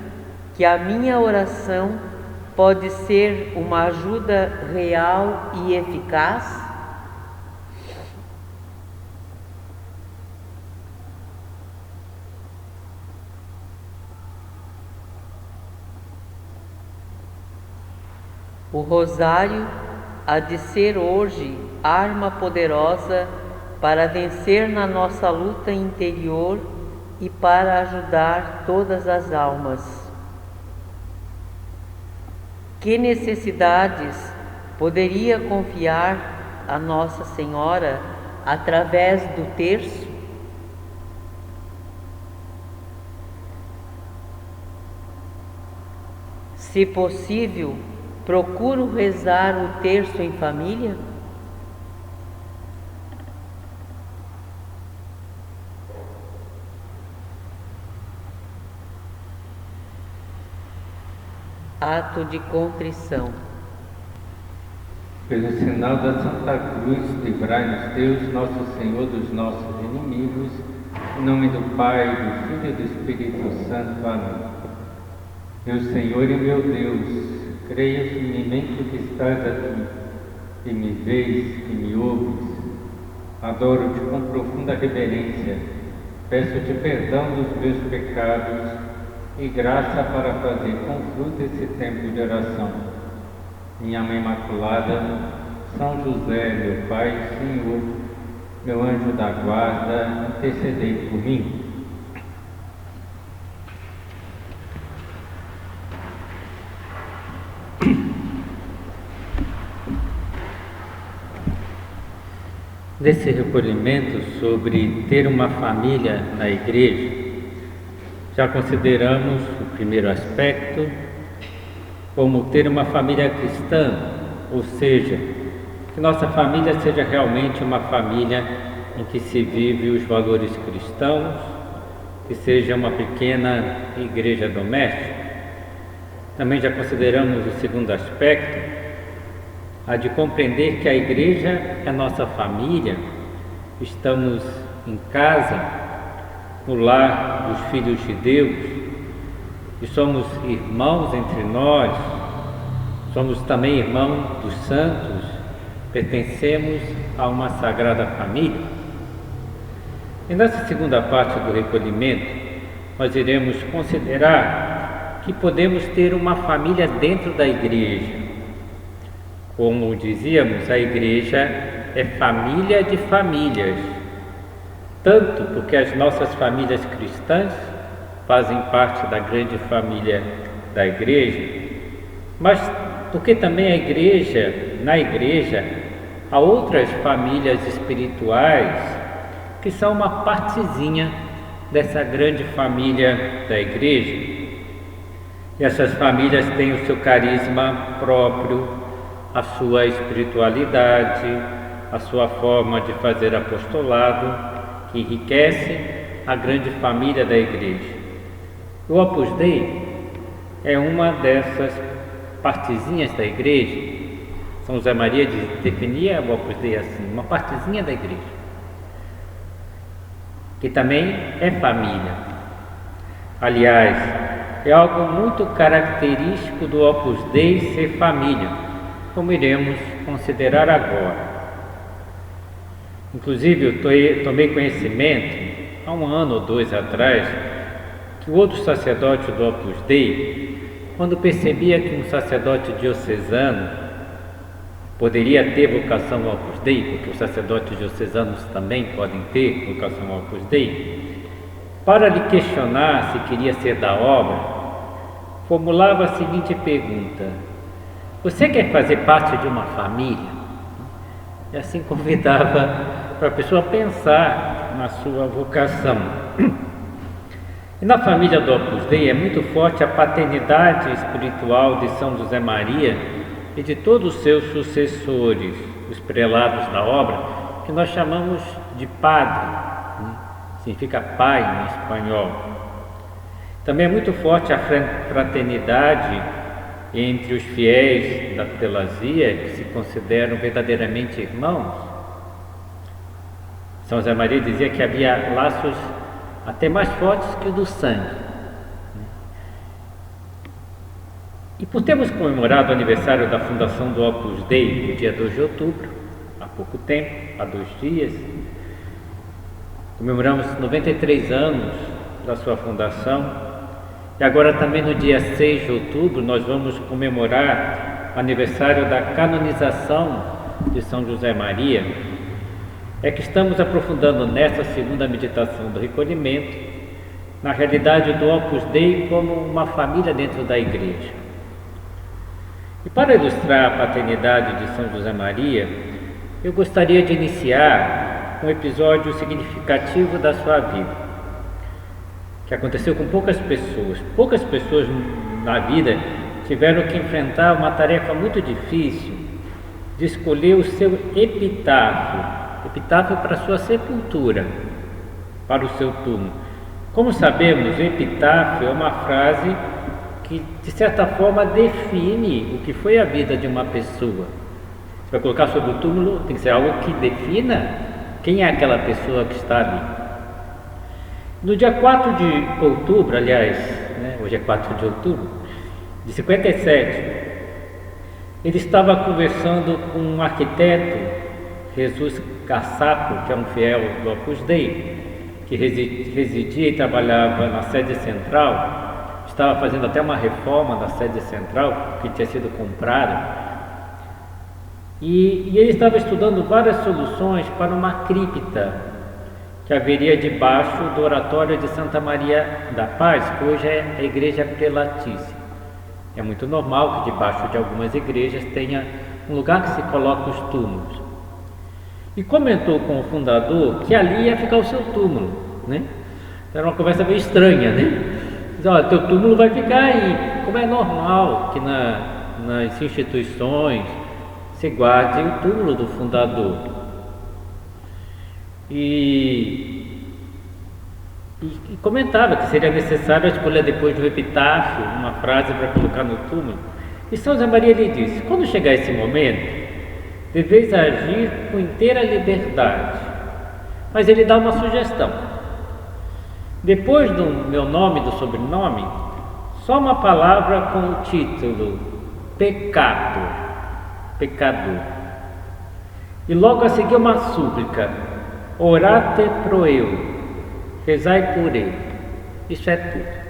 que a minha oração pode ser uma ajuda real e eficaz. O rosário há de ser hoje arma poderosa para vencer na nossa luta interior e para ajudar todas as almas. Que necessidades poderia confiar a Nossa Senhora através do terço? Se possível, procuro rezar o terço em família? Ato de contrição. Pelo sinal da Santa Cruz, livrai-nos Deus, nosso Senhor, dos nossos inimigos. Em nome do Pai, do Filho e do Espírito Santo. Amém. Meu Senhor e meu Deus, creio firmemente que estás aqui, que me vês, que me ouves. Adoro-te com profunda reverência. Peço-te perdão dos meus pecados e graça para fazer com fruto esse tempo de oração. Minha Mãe Imaculada, São José, meu Pai e Senhor, meu anjo da guarda, intercedei por mim. Nesse recolhimento sobre ter uma família na igreja, já consideramos o primeiro aspecto como ter uma família cristã, ou seja, que nossa família seja realmente uma família em que se vive os valores cristãos, que seja uma pequena igreja doméstica. Também já consideramos o segundo aspecto, a de compreender que a igreja é nossa família, estamos em casa, no lar dos filhos de Deus, e somos irmãos entre nós, somos também irmãos dos santos, pertencemos a uma sagrada família. E nessa segunda parte do recolhimento, nós iremos considerar que podemos ter uma família dentro da igreja. Como dizíamos, a igreja é família de famílias, tanto porque as nossas famílias cristãs fazem parte da grande família da igreja, mas porque também na igreja, há outras famílias espirituais que são uma partezinha dessa grande família da igreja. E essas famílias têm o seu carisma próprio, a sua espiritualidade, a sua forma de fazer apostolado, que enriquece a grande família da igreja. O Opus Dei é uma dessas partezinhas da igreja. São José Maria definia o Opus Dei assim, uma partezinha da igreja, que também é família. Aliás, é algo muito característico do Opus Dei ser família, como iremos considerar agora. Inclusive, eu tomei conhecimento, há 1 ano ou 2 atrás, que o outro sacerdote do Opus Dei, quando percebia que um sacerdote diocesano poderia ter vocação ao Opus Dei, porque os sacerdotes diocesanos também podem ter vocação ao Opus Dei, para lhe questionar se queria ser da obra, formulava a seguinte pergunta: Você quer fazer parte de uma família? E assim convidava para a pessoa pensar na sua vocação. E na família do Opus Dei é muito forte a paternidade espiritual de São José Maria e de todos os seus sucessores, os prelados da obra, que nós chamamos de padre, né? Significa pai em espanhol. Também é muito forte a fraternidade entre os fiéis da prelazia, que se consideram verdadeiramente irmãos. São José Maria dizia que havia laços até mais fortes que o do sangue. E por termos comemorado o aniversário da fundação do Opus Dei, no dia 2 de outubro, há pouco tempo, há 2 dias, comemoramos 93 anos da sua fundação. E agora também no dia 6 de outubro nós vamos comemorar o aniversário da canonização de São José Maria. É que estamos aprofundando nessa segunda meditação do recolhimento, na realidade do Opus Dei como uma família dentro da Igreja. E para ilustrar a paternidade de São José Maria, eu gostaria de iniciar um episódio significativo da sua vida, que aconteceu com poucas pessoas. Poucas pessoas na vida tiveram que enfrentar uma tarefa muito difícil de escolher o seu epitáfio para sua sepultura, para o seu túmulo. Como sabemos, o epitáfio é uma frase que, de certa forma, define o que foi a vida de uma pessoa. Você vai colocar sobre o túmulo, tem que ser algo que defina quem é aquela pessoa que está ali. No dia 4 de outubro, aliás, hoje é 4 de outubro, de 57, ele estava conversando com um arquiteto, Jesus Cassapo, que é um fiel do Opus Dei, que residia e trabalhava na sede central, estava fazendo até uma reforma da sede central, que tinha sido comprada, e ele estava estudando várias soluções para uma cripta que haveria debaixo do oratório de Santa Maria da Paz, que hoje é a Igreja Prelatícia. É muito normal que debaixo de algumas igrejas tenha um lugar que se coloca os túmulos. E comentou com o fundador que ali ia ficar o seu túmulo, né? Era uma conversa meio estranha, né? Diz, olha, teu túmulo vai ficar aí, como é normal que nas instituições se guarde o túmulo do fundador. E comentava que seria necessário escolher depois do epitáfio uma frase para colocar no túmulo. E São José Maria lhe disse: quando chegar esse momento, deveis agir com inteira liberdade. Mas ele dá uma sugestão: depois do meu nome e do sobrenome, só uma palavra com o título pecador. E logo a seguir uma súplica: orate pro eu, rezai por ele. Isso é tudo.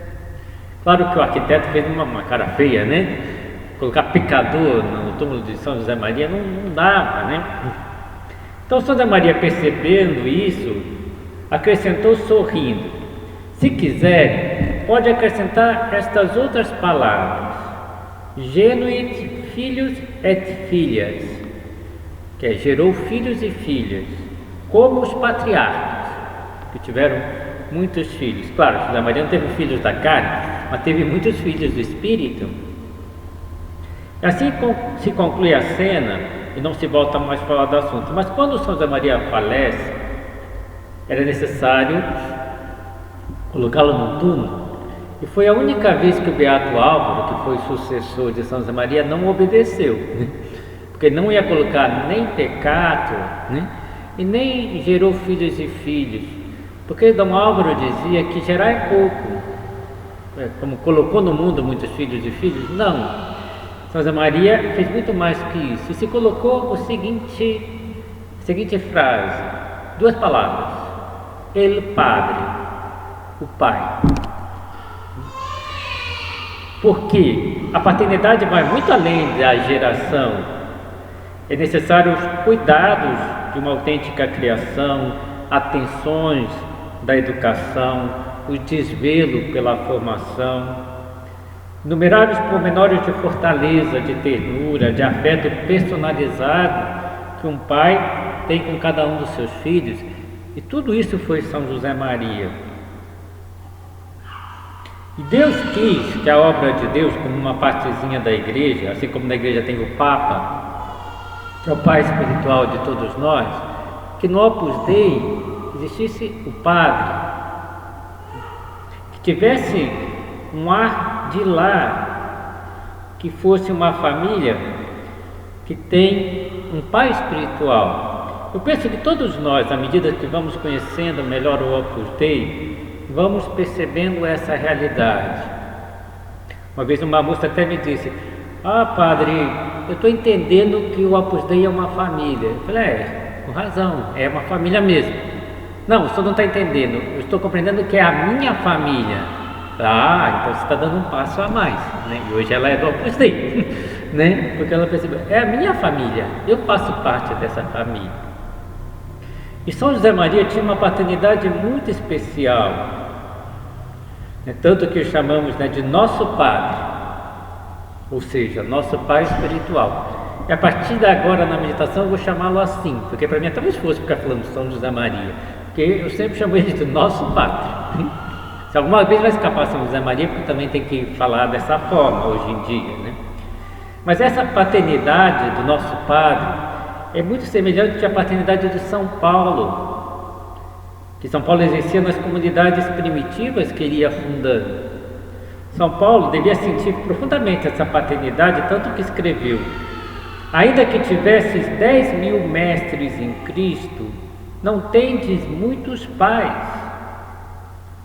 Claro que o arquiteto fez uma cara feia, né? Colocar pecador no túmulo de São José Maria não dava, né? Então São José Maria, percebendo isso, acrescentou sorrindo: se quiser, pode acrescentar estas outras palavras: genuit filhos et filhas, que é gerou filhos e filhas, como os patriarcas, que tiveram muitos filhos. Claro, José Maria não teve filhos da carne, mas teve muitos filhos do Espírito. Assim se conclui a cena e não se volta mais a falar do assunto. Mas quando São José Maria falece, era necessário colocá-lo no túmulo. E foi a única vez que o Beato Álvaro, que foi sucessor de São José Maria, não obedeceu, né? Porque não ia colocar nem pecado, né? E nem gerou filhos e filhos, porque Dom Álvaro dizia que gerar é pouco, como colocou no mundo muitos filhos e filhos. Não, São José Maria fez muito mais que isso, e se colocou a seguinte frase, 2 palavras: El Padre, o Pai. Porque a paternidade vai muito além da geração. É necessário os cuidados de uma autêntica criação, atenções da educação, o desvelo pela formação. Inumeráveis pormenores de fortaleza, de ternura, de afeto personalizado que um pai tem com cada um dos seus filhos, e tudo isso foi São José Maria. E Deus quis que a obra de Deus, como uma partezinha da igreja, assim como na igreja tem o Papa, que é o pai espiritual de todos nós, que no Opus Dei existisse o padre, que tivesse um ar de lar, que fosse uma família que tem um pai espiritual. Eu penso que todos nós, à medida que vamos conhecendo melhor o Opus Dei, vamos percebendo essa realidade. Uma vez uma moça até me disse: "Ah, padre, eu estou entendendo que o Opus Dei é uma família." Eu falei: com razão, é uma família mesmo." "Não, o senhor não está entendendo, eu estou compreendendo que é a minha família." "Ah, então você está dando um passo a mais, né?" E hoje ela é do Opus Dei, né? Porque ela percebeu, é a minha família, eu faço parte dessa família. E São José Maria tinha uma paternidade muito especial, né? Tanto que o chamamos, né, de nosso Padre, ou seja, nosso Pai espiritual. E a partir de agora na meditação eu vou chamá-lo assim, porque para mim é tão esforço ficar falando São José Maria, porque eu sempre chamo ele de nosso Padre. Se alguma vez vai escapar São José Maria, porque também tem que falar dessa forma hoje em dia, né? Mas essa paternidade do nosso Padre é muito semelhante à paternidade de São Paulo, que São Paulo exercia nas comunidades primitivas que ele ia fundando. São Paulo devia sentir profundamente essa paternidade, tanto que escreveu: "Ainda que tivesses 10.000 mestres em Cristo, não tendes muitos pais.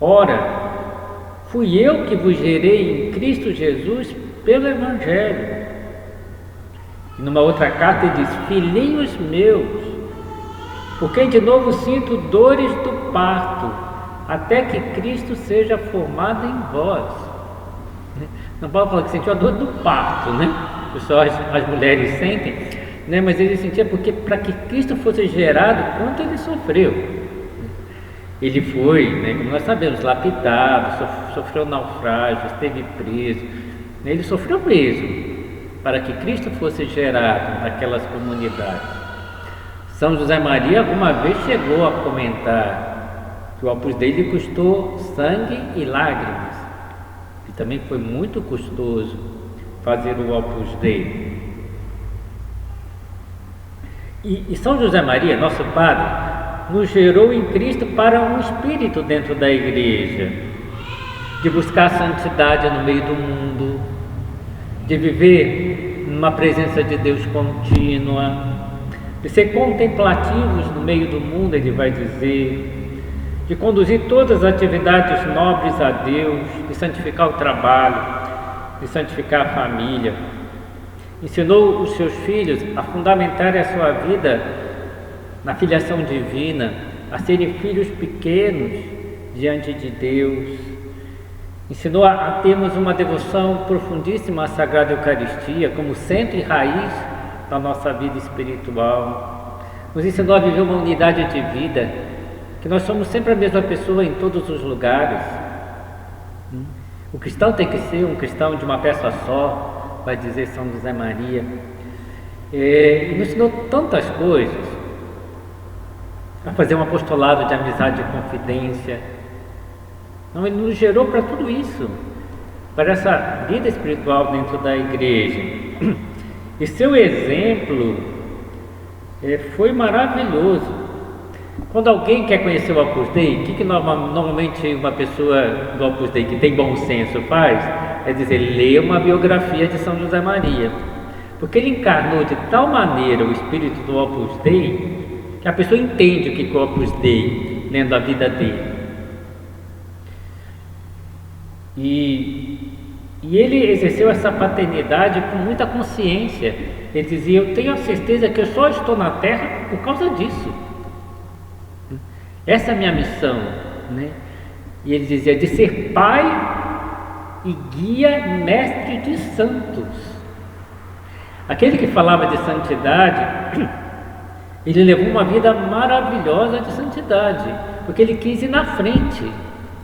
Ora, fui eu que vos gerei em Cristo Jesus pelo Evangelho." E numa outra carta ele diz: "Filhinhos meus, por quem de novo sinto dores do parto, até que Cristo seja formado em vós." Não pode falar que sentiu a dor do parto, né? Só as mulheres sentem, né? Mas ele sentia porque para que Cristo fosse gerado, quanto ele sofreu. Ele foi, né, como nós sabemos, lapidado, sofreu naufrágio, esteve preso, né? Ele sofreu mesmo para que Cristo fosse gerado naquelas comunidades. São José Maria alguma vez chegou a comentar que o Opus Dei lhe custou sangue e lágrimas, e também foi muito custoso fazer o Opus Dei. E São José Maria, nosso Padre, nos gerou em Cristo para um espírito dentro da igreja, de buscar a santidade no meio do mundo, de viver numa presença de Deus contínua, de ser contemplativos no meio do mundo, ele vai dizer, de conduzir todas as atividades nobres a Deus, de santificar o trabalho, de santificar a família. Ensinou os seus filhos a fundamentarem a sua vida na filiação divina, a serem filhos pequenos diante de Deus. Ensinou a termos uma devoção profundíssima à Sagrada Eucaristia como centro e raiz da nossa vida espiritual. Nos ensinou a viver uma unidade de vida, que nós somos sempre a mesma pessoa em todos os lugares. O cristão tem que ser um cristão de uma peça só, vai dizer São José Maria. E nos ensinou tantas coisas, a fazer um apostolado de amizade e confidência. Então, ele nos gerou para tudo isso, para essa vida espiritual dentro da igreja. E seu exemplo foi maravilhoso. Quando alguém quer conhecer o Opus Dei, o que normalmente uma pessoa do Opus Dei que tem bom senso faz? É dizer, lê uma biografia de São José Maria, porque ele encarnou de tal maneira o espírito do Opus Dei, que a pessoa entende o que é o Opus Dei, lendo a vida dele. E ele exerceu essa paternidade com muita consciência. Ele dizia, eu tenho a certeza que eu só estou na Terra por causa disso. Essa é a minha missão, né? E ele dizia, de ser pai e guia e mestre de santos. Aquele que falava de santidade, ele levou uma vida maravilhosa de santidade, porque ele quis ir na frente,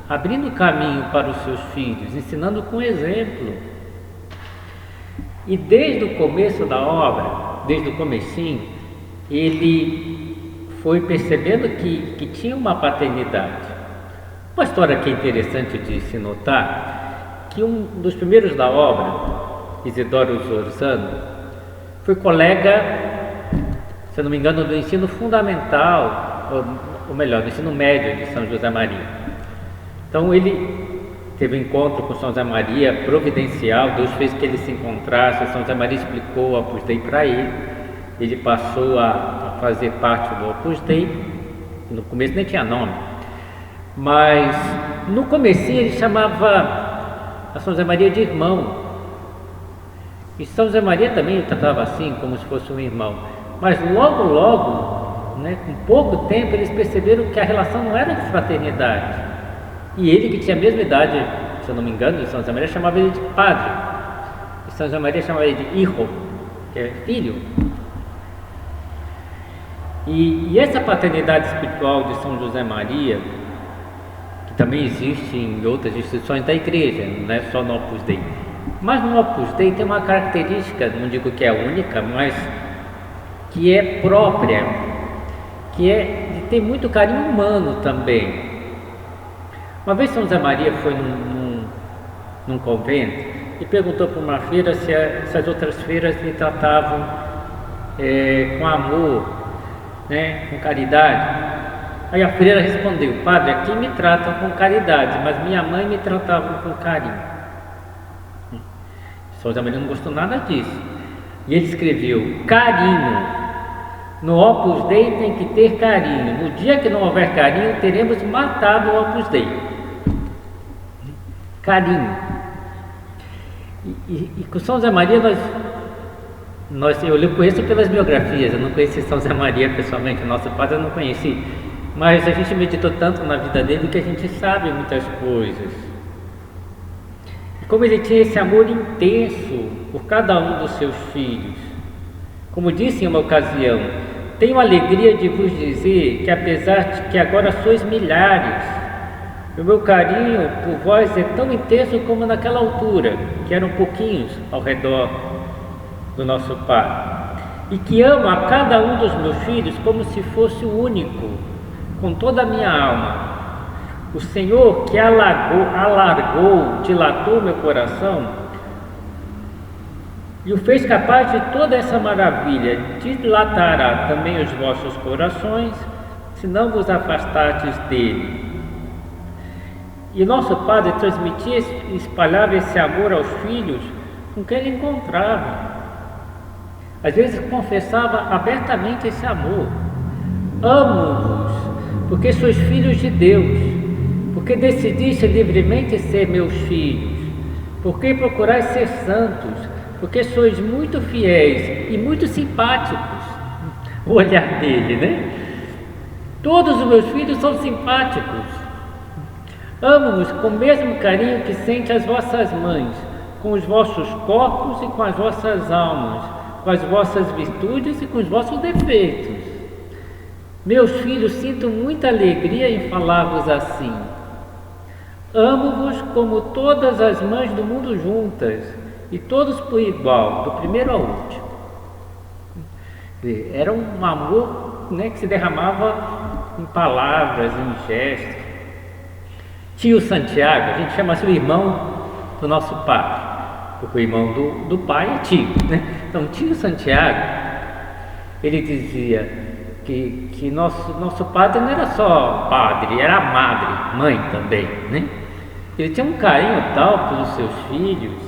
abrindo caminho para os seus filhos, ensinando com exemplo. E desde o começo da obra, desde o comecinho, ele foi percebendo que tinha uma paternidade. Uma história que é interessante de se notar, que um dos primeiros da obra, Isidoro Zorzano, foi colega, se eu não me engano, do ensino fundamental, ou melhor, do ensino médio de São José Maria. Então ele teve um encontro com São José Maria providencial, Deus fez que ele se encontrasse, São José Maria explicou o Opus Dei para ele passou a fazer parte do Opus Dei. No começo nem tinha nome, mas no comecinho ele chamava a São José Maria de irmão, e São José Maria também o tratava assim, como se fosse um irmão, mas logo, né, com pouco tempo eles perceberam que a relação não era de fraternidade. E ele, que tinha a mesma idade, se eu não me engano, de São José Maria, chamava ele de padre. E São José Maria chamava ele de hijo, que é filho. E essa paternidade espiritual de São José Maria, que também existe em outras instituições da igreja, não é só no Opus Dei. Mas no Opus Dei tem uma característica, não digo que é única, mas que é própria, que é de ter muito carinho humano também. Uma vez São José Maria foi num convento e perguntou para uma freira se as outras freiras lhe tratavam com amor, né, com caridade. Aí a freira respondeu: padre, aqui me tratam com caridade, mas minha mãe me tratava com carinho. São José Maria não gostou nada disso. E ele escreveu: carinho. No Opus Dei tem que ter carinho. No dia que não houver carinho, teremos matado o Opus Dei. Carinho. E com São José Maria eu conheço pelas biografias, eu não conheci São José Maria pessoalmente, o nosso padre eu não conheci, mas a gente meditou tanto na vida dele que a gente sabe muitas coisas. E como ele tinha esse amor intenso por cada um dos seus filhos. Como disse em uma ocasião: tenho alegria de vos dizer que apesar de que agora sois milhares, o meu carinho por vós é tão intenso como naquela altura, que eram pouquinhos ao redor do nosso Pai, e que amo a cada um dos meus filhos como se fosse o único, com toda a minha alma. O Senhor que alargou, dilatou meu coração e o fez capaz de toda essa maravilha, dilatará também os vossos corações, se não vos afastardes dele. E nosso Padre transmitia e espalhava esse amor aos filhos com quem ele encontrava. Às vezes confessava abertamente esse amor: amo-vos, porque sois filhos de Deus, porque decidiste livremente ser meus filhos, porque procurais ser santos, porque sois muito fiéis e muito simpáticos. O olhar dele, né? Todos os meus filhos são simpáticos. Amo-vos com o mesmo carinho que sente as vossas mães, com os vossos corpos e com as vossas almas, com as vossas virtudes e com os vossos defeitos. Meus filhos, sinto muita alegria em falar-vos assim. Amo-vos como todas as mães do mundo juntas, e todos por igual, do primeiro ao último. Era um amor, né, que se derramava em palavras, em gestos. Tio Santiago, a gente chama assim o irmão do nosso pai, porque o irmão do pai é tio, né? Então, tio Santiago, ele dizia que nosso padre não era só padre, era madre, mãe também, né? Ele tinha um carinho tal pelos seus filhos,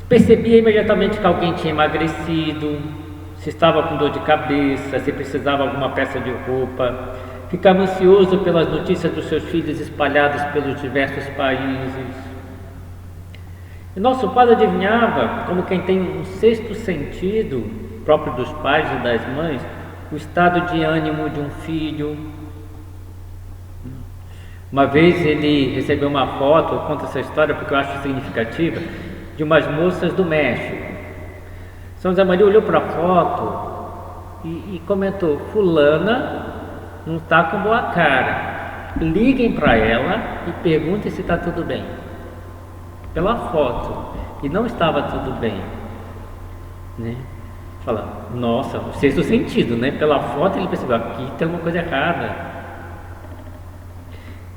percebia imediatamente que alguém tinha emagrecido, se estava com dor de cabeça, se precisava de alguma peça de roupa. Ficava ansioso pelas notícias dos seus filhos espalhados pelos diversos países. E nosso padre adivinhava, como quem tem um sexto sentido, próprio dos pais e das mães, o estado de ânimo de um filho. Uma vez ele recebeu uma foto, eu conto essa história porque eu acho significativa, de umas moças do México. São José Maria olhou para a foto e comentou: fulana não está com boa cara, liguem para ela e perguntem se está tudo bem. Pela foto, e não estava tudo bem, né? Fala, nossa, o sexto sentido, né? Pela foto ele percebeu, aqui tem uma coisa errada.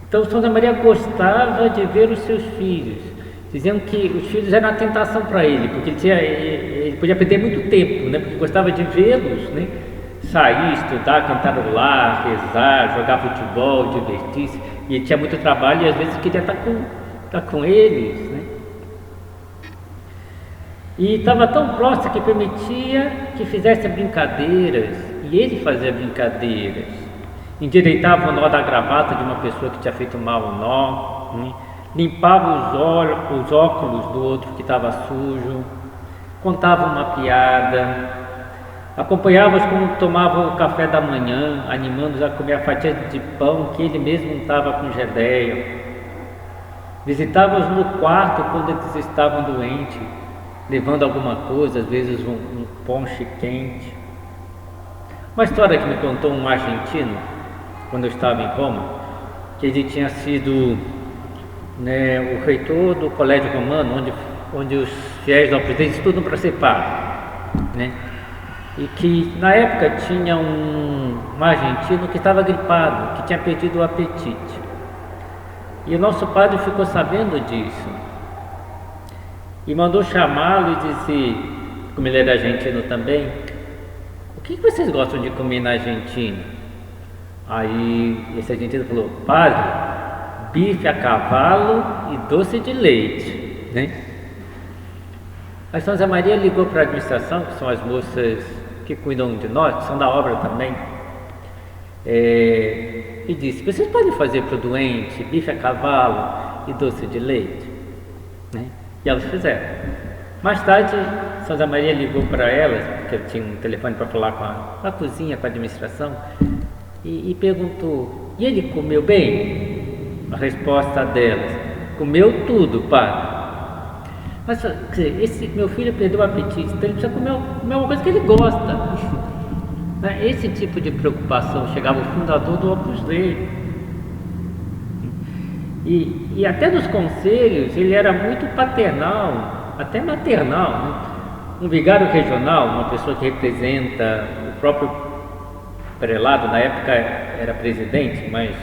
Então São José Maria gostava de ver os seus filhos. Diziam que os filhos eram uma tentação para ele, porque ele podia perder muito tempo, né? Porque gostava de vê-los, né? Sair, estudar, cantarolar, rezar, jogar futebol, divertir-se. E ele tinha muito trabalho e às vezes queria estar com eles, né? E estava tão próximo que permitia que fizesse brincadeiras, e ele fazia brincadeiras. Endireitava o nó da gravata de uma pessoa que tinha feito mal o nó, né? Limpava os óculos do outro que estava sujo, contava uma piada, acompanhava-os quando tomavam o café da manhã, animando-os a comer a fatia de pão que ele mesmo untava com geleia. Visitava-os no quarto quando eles estavam doentes, levando alguma coisa, às vezes um ponche quente. Uma história que me contou um argentino, quando eu estava em Roma, que ele tinha sido, né, o reitor do Colégio Romano, onde os fiéis da Opus Dei estudam para ser padre, né? E que na época tinha um argentino que estava gripado, que tinha perdido o apetite. E o nosso padre ficou sabendo disso e mandou chamá-lo e dizer, como ele era argentino também, o que vocês gostam de comer na Argentina? Aí esse argentino falou, padre, bife a cavalo e doce de leite, né? A São José Maria ligou para a administração, que são as moças que cuidam de nós, que são da obra também, e disse, vocês podem fazer para o doente bife a cavalo e doce de leite, né? E elas fizeram. Mais tarde, São José Maria ligou para elas, porque tinha um telefone para falar com a cozinha, com a administração, e perguntou, e ele comeu bem? A resposta delas, comeu tudo, padre. Mas, quer dizer, esse meu filho perdeu o apetite, então ele precisa comer uma coisa que ele gosta. Esse tipo de preocupação chegava o fundador do Opus Dei. E até nos conselhos ele era muito paternal, até maternal, né? Um vigário regional, uma pessoa que representa o próprio prelado, na época era presidente, mas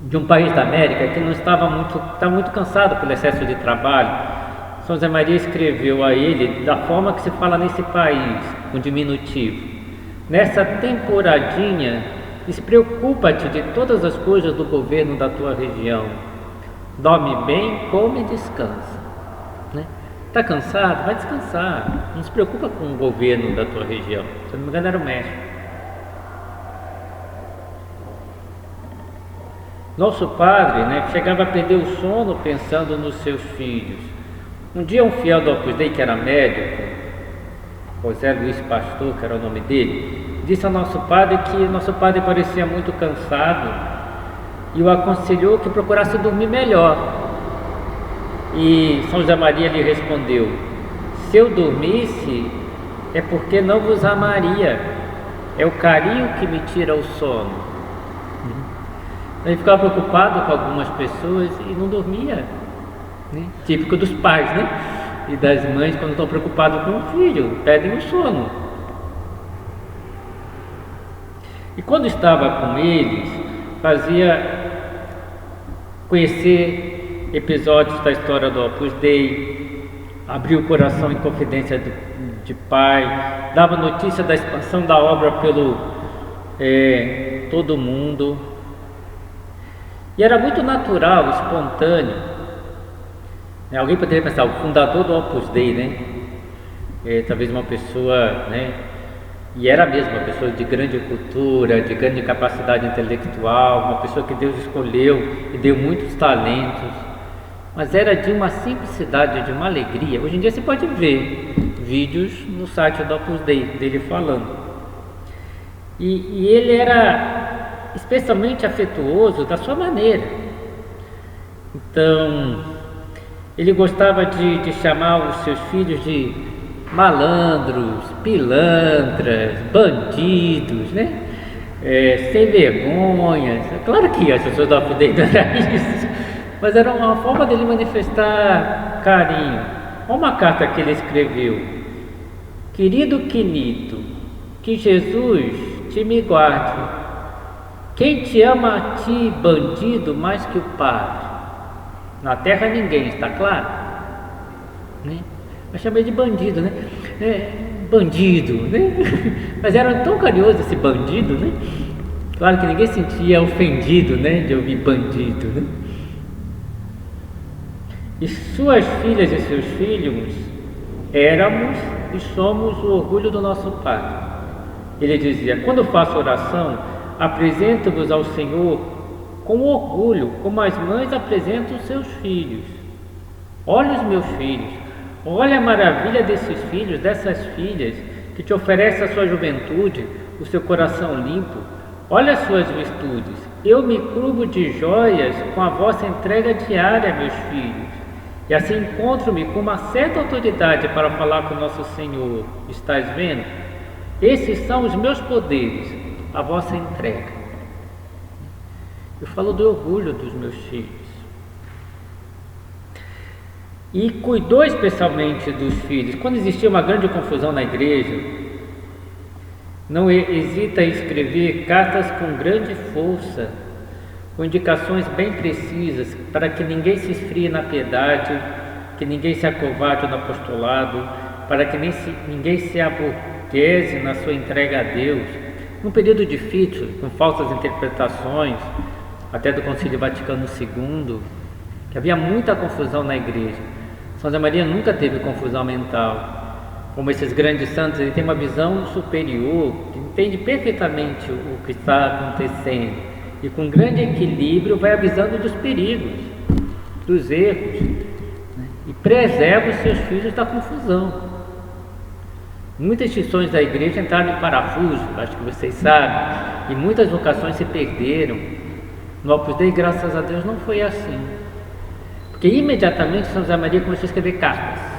de um país da América que não estava muito cansado pelo excesso de trabalho. São José Maria escreveu a ele da forma que se fala nesse país, com diminutivo. Nessa temporadinha, despreocupa-te de todas as coisas do governo da tua região. Dorme bem, come e descansa. Está cansado? Vai descansar. Não se preocupa com o governo da tua região. Se não me engano, era o México. Nosso padre, chegava a perder o sono pensando nos seus filhos. Um dia um fiel do Opus Dei, que era médico, José Luiz Pastor, que era o nome dele, disse ao nosso padre que nosso padre parecia muito cansado e o aconselhou que procurasse dormir melhor. E São José Maria lhe respondeu, se eu dormisse é porque não vos amaria, é o carinho que me tira o sono. Ele ficava preocupado com algumas pessoas e não dormia, típico dos pais, e das mães quando estão preocupados com o filho, pedem o sono. E quando estava com eles, fazia conhecer episódios da história do Opus Dei, abria o coração em confidência de pai, dava notícia da expansão da obra pelo todo mundo. E era muito natural, espontâneo. Alguém poderia pensar, o fundador do Opus Dei, talvez uma pessoa, e era mesmo uma pessoa de grande cultura, de grande capacidade intelectual, uma pessoa que Deus escolheu e deu muitos talentos, mas era de uma simplicidade, de uma alegria. Hoje em dia você pode ver vídeos no site do Opus Dei, dele falando. E ele era especialmente afetuoso da sua maneira. Então, ele gostava de chamar os seus filhos de malandros, pilantras, bandidos, sem vergonhas. Claro que as pessoas da Opus Dei não era isso, mas era uma forma dele manifestar carinho. Olha uma carta que ele escreveu: querido Quinito, que Jesus te me guarde. Quem te ama a ti, bandido, mais que o padre? Na terra ninguém, está claro? Né? Eu chamei de bandido, né? Bandido, né? Mas era tão carinhoso esse bandido, né? Claro que ninguém sentia ofendido, né, de ouvir bandido, né? E suas filhas e seus filhos éramos e somos o orgulho do nosso Pai. Ele dizia: quando faço oração, apresento-vos ao Senhor com orgulho, como as mães apresentam os seus filhos. Olha os meus filhos, olha a maravilha desses filhos, dessas filhas, que te oferecem a sua juventude, o seu coração limpo. Olha as suas virtudes. Eu me curvo de joias com a vossa entrega diária, meus filhos. E assim encontro-me com uma certa autoridade para falar com nosso Senhor. Estás vendo? Esses são os meus poderes, a vossa entrega. Eu falo do orgulho dos meus filhos. E cuidou especialmente dos filhos. Quando existia uma grande confusão na igreja, não hesita em escrever cartas com grande força, com indicações bem precisas, para que ninguém se esfrie na piedade, que ninguém se acovarde no apostolado, para que ninguém se aborrece na sua entrega a Deus. Num período difícil, com falsas interpretações, até do Concílio Vaticano II, que havia muita confusão na igreja. São José Maria nunca teve confusão mental. Como esses grandes santos, ele tem uma visão superior, que entende perfeitamente o que está acontecendo e com grande equilíbrio vai avisando dos perigos, dos erros, né? E preserva os seus filhos da confusão. Muitas instituições da igreja entraram em parafuso, acho que vocês sabem, e muitas vocações se perderam. No Opus Dei, graças a Deus, não foi assim, porque imediatamente São José Maria começou a escrever cartas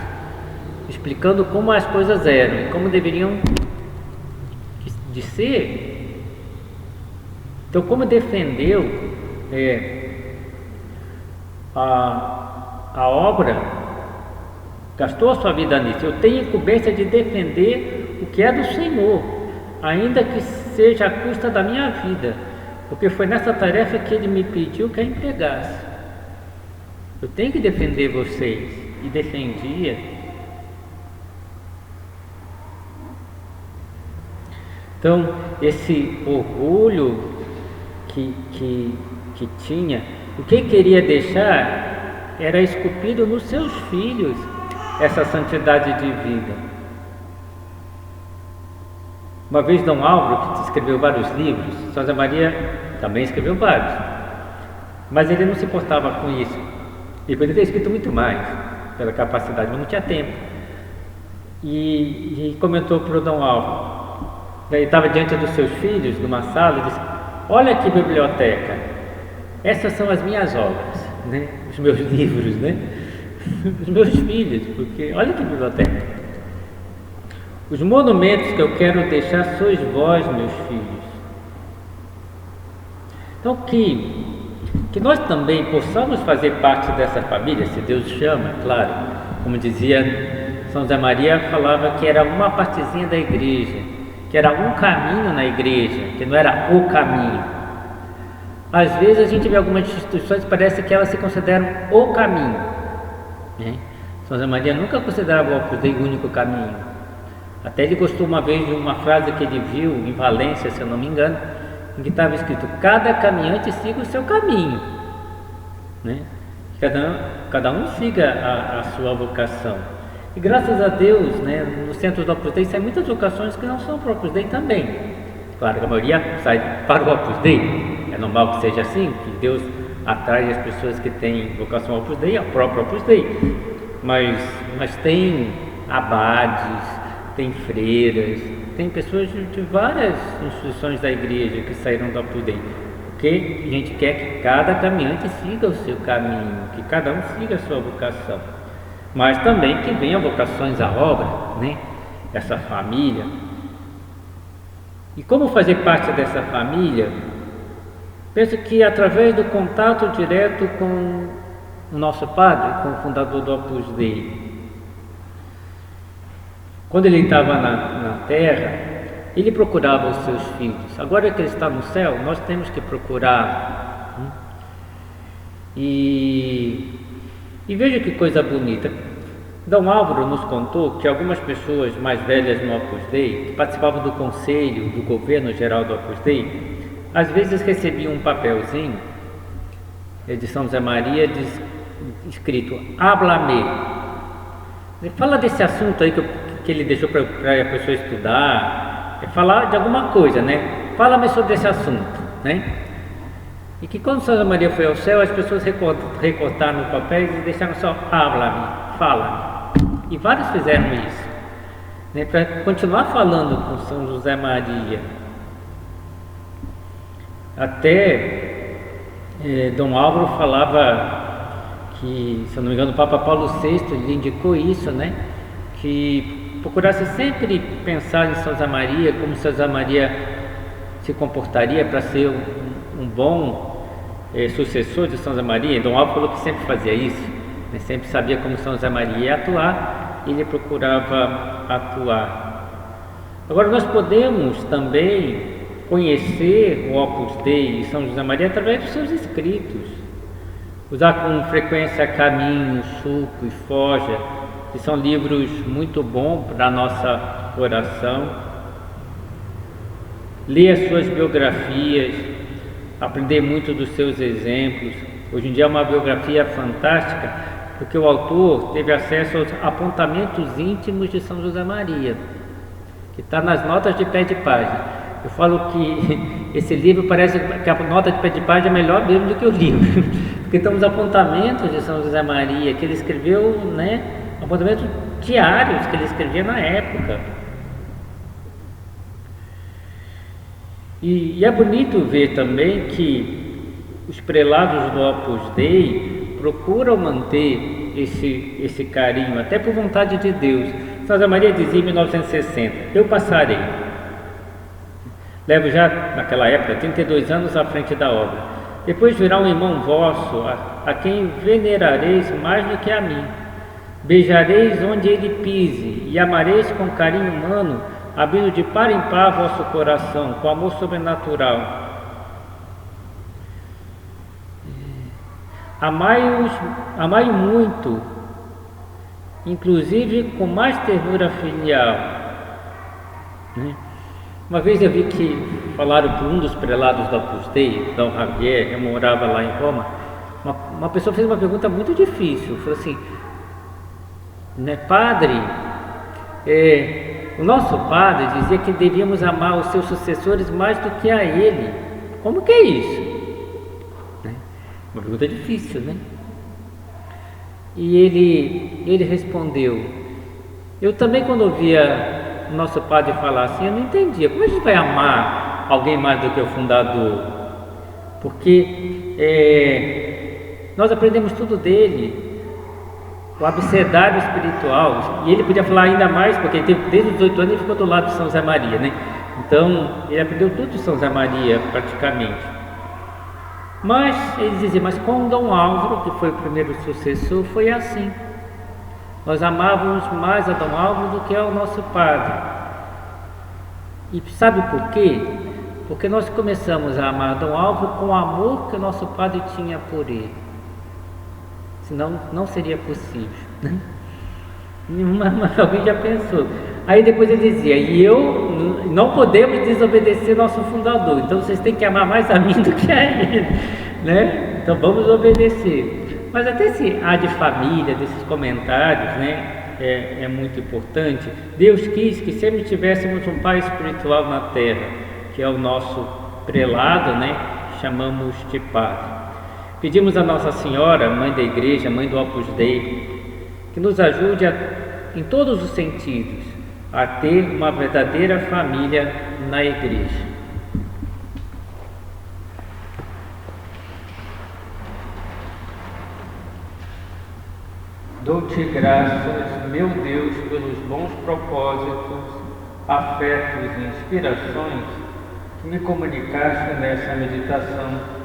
explicando como as coisas eram e como deveriam de ser. Então, como defendeu a obra, gastou a sua vida nisso. Eu tenho incumbência de defender o que é do Senhor, ainda que seja à custa da minha vida, porque foi nessa tarefa que Ele me pediu que a empregasse. Eu tenho que defender vocês, e defendia. Então, esse orgulho que tinha, o que queria deixar era esculpido nos seus filhos, essa santidade de vida. Uma vez Dom Álvaro, que escreveu vários livros, São José Maria também escreveu vários, mas ele não se importava com isso. Ele poderia ter escrito muito mais, pela capacidade, mas não tinha tempo. E comentou para o Dom Álvaro. Ele estava diante dos seus filhos, numa sala, e disse: olha que biblioteca, essas são as minhas obras, né? Os meus livros, né? Os meus filhos, porque olha que biblioteca. Os monumentos que eu quero deixar sois vós, meus filhos. Então que nós também possamos fazer parte dessa família, se Deus chama, claro. Como dizia São José Maria, falava que era uma partezinha da igreja, que era um caminho na igreja, que não era o caminho. Às vezes a gente vê algumas instituições, parece que elas se consideram o caminho, né? São José Maria nunca considerava o Opus Dei o único caminho. Até ele gostou uma vez de uma frase que ele viu em Valência, se eu não me engano, em que estava escrito: cada caminhante siga o seu caminho, né? Cada um siga a sua vocação. E graças a Deus, né, no centro do Opus Dei saem muitas vocações que não são para o Opus Dei também. Claro que a maioria sai para o Opus Dei, é normal que seja assim, que Deus atrai as pessoas que têm vocação ao Opus Dei, ao próprio Opus Dei. Mas tem abades, tem freiras, tem pessoas de várias instituições da igreja que saíram do Opus Dei. Porque a gente quer que cada caminhante siga o seu caminho, que cada um siga a sua vocação. Mas também que venham vocações à obra, né? Essa família. E como fazer parte dessa família? Penso que através do contato direto o nosso padre, como fundador do Opus Dei. Quando ele estava na terra, ele procurava os seus filhos. Agora que ele está no céu, nós temos que procurá-lo. E veja que coisa bonita. Dom Álvaro nos contou que algumas pessoas mais velhas no Opus Dei, que participavam do conselho, do governo geral do Opus Dei, às vezes recebiam um papelzinho de São José Maria escrito "Habla-me". Fala desse assunto aí que ele deixou para a pessoa estudar, falar de alguma coisa, né? Fala-me sobre esse assunto, né? E que quando São José Maria foi ao céu, as pessoas recortaram o papel e deixaram só "Habla-me", fala-me. E vários fizeram isso, né? Para continuar falando com São José Maria. Até Dom Álvaro falava que, se eu não me engano, o Papa Paulo VI lhe indicou isso, né? Que procurasse sempre pensar em São José Maria, como São José Maria se comportaria para ser um bom sucessor de São José Maria. E Dom Álvaro falou que sempre fazia isso, né? Sempre sabia como São José Maria ia atuar, e ele procurava atuar. Agora nós podemos também conhecer o Opus Dei e São José Maria através dos seus escritos, usar com frequência Caminho, Suco e Foja, que são livros muito bons para a nossa oração, ler as suas biografias, aprender muito dos seus exemplos. Hoje em dia é uma biografia fantástica, porque o autor teve acesso aos apontamentos íntimos de São José Maria, que está nas notas de pé de página. Eu falo que esse livro parece que a nota de pé de página é melhor mesmo do que o livro, porque estão os apontamentos de São José Maria, que ele escreveu, né? Apontamentos diários que ele escrevia na época. E é bonito ver também que os prelados do Opus Dei procuram manter esse carinho, até por vontade de Deus. São José Maria dizia em 1960: eu passarei. Levo já, naquela época, 32 anos à frente da obra. Depois virá um irmão vosso, a quem venerareis mais do que a mim. Beijareis onde ele pise, e amareis com carinho humano, abrindo de par em par vosso coração, com amor sobrenatural. Amai-o muito, inclusive com mais ternura filial, né? Uma vez eu vi que falaram por um dos prelados do Opus Dei, Dom Javier, eu morava lá em Roma. Uma pessoa fez uma pergunta muito difícil, falou assim: né, padre, o nosso padre dizia que devíamos amar os seus sucessores mais do que a ele. Como que é isso? Né? Uma pergunta difícil, né? E ele respondeu: eu também, quando ouvia o nosso padre falar assim, eu não entendia. Como a gente vai amar alguém mais do que o fundador? Porque nós aprendemos tudo dele, o abecedário espiritual, e ele podia falar ainda mais, porque ele desde os 18 anos ele ficou do lado de São José Maria, né? Então ele aprendeu tudo de São José Maria praticamente. Mas ele dizia: mas com Dom Álvaro, que foi o primeiro sucessor, foi assim. Nós amávamos mais a Dom Álvaro do que ao nosso padre. E sabe por quê? Porque nós começamos a amar Dom Álvaro com o amor que o nosso padre tinha por ele. Senão não seria possível, né? Mas alguém já pensou. Aí depois ele dizia: e eu não podemos desobedecer nosso fundador, então vocês têm que amar mais a mim do que a ele, né? Então vamos obedecer. Mas até esse A de família, desses comentários, né, é muito importante. Deus quis que sempre tivéssemos um pai espiritual na terra, que é o nosso prelado, né, chamamos de padre. Pedimos a Nossa Senhora, Mãe da Igreja, Mãe do Opus Dei, que nos ajude em todos os sentidos a ter uma verdadeira família na Igreja. Dou-te graças, meu Deus, pelos bons propósitos, afetos e inspirações que me comunicaste nessa meditação.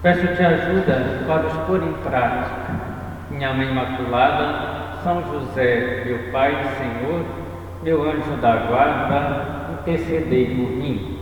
Peço-te ajuda para os pôr em prática. Minha Mãe Imaculada, São José, meu Pai e Senhor, meu anjo da guarda, intercedei por mim.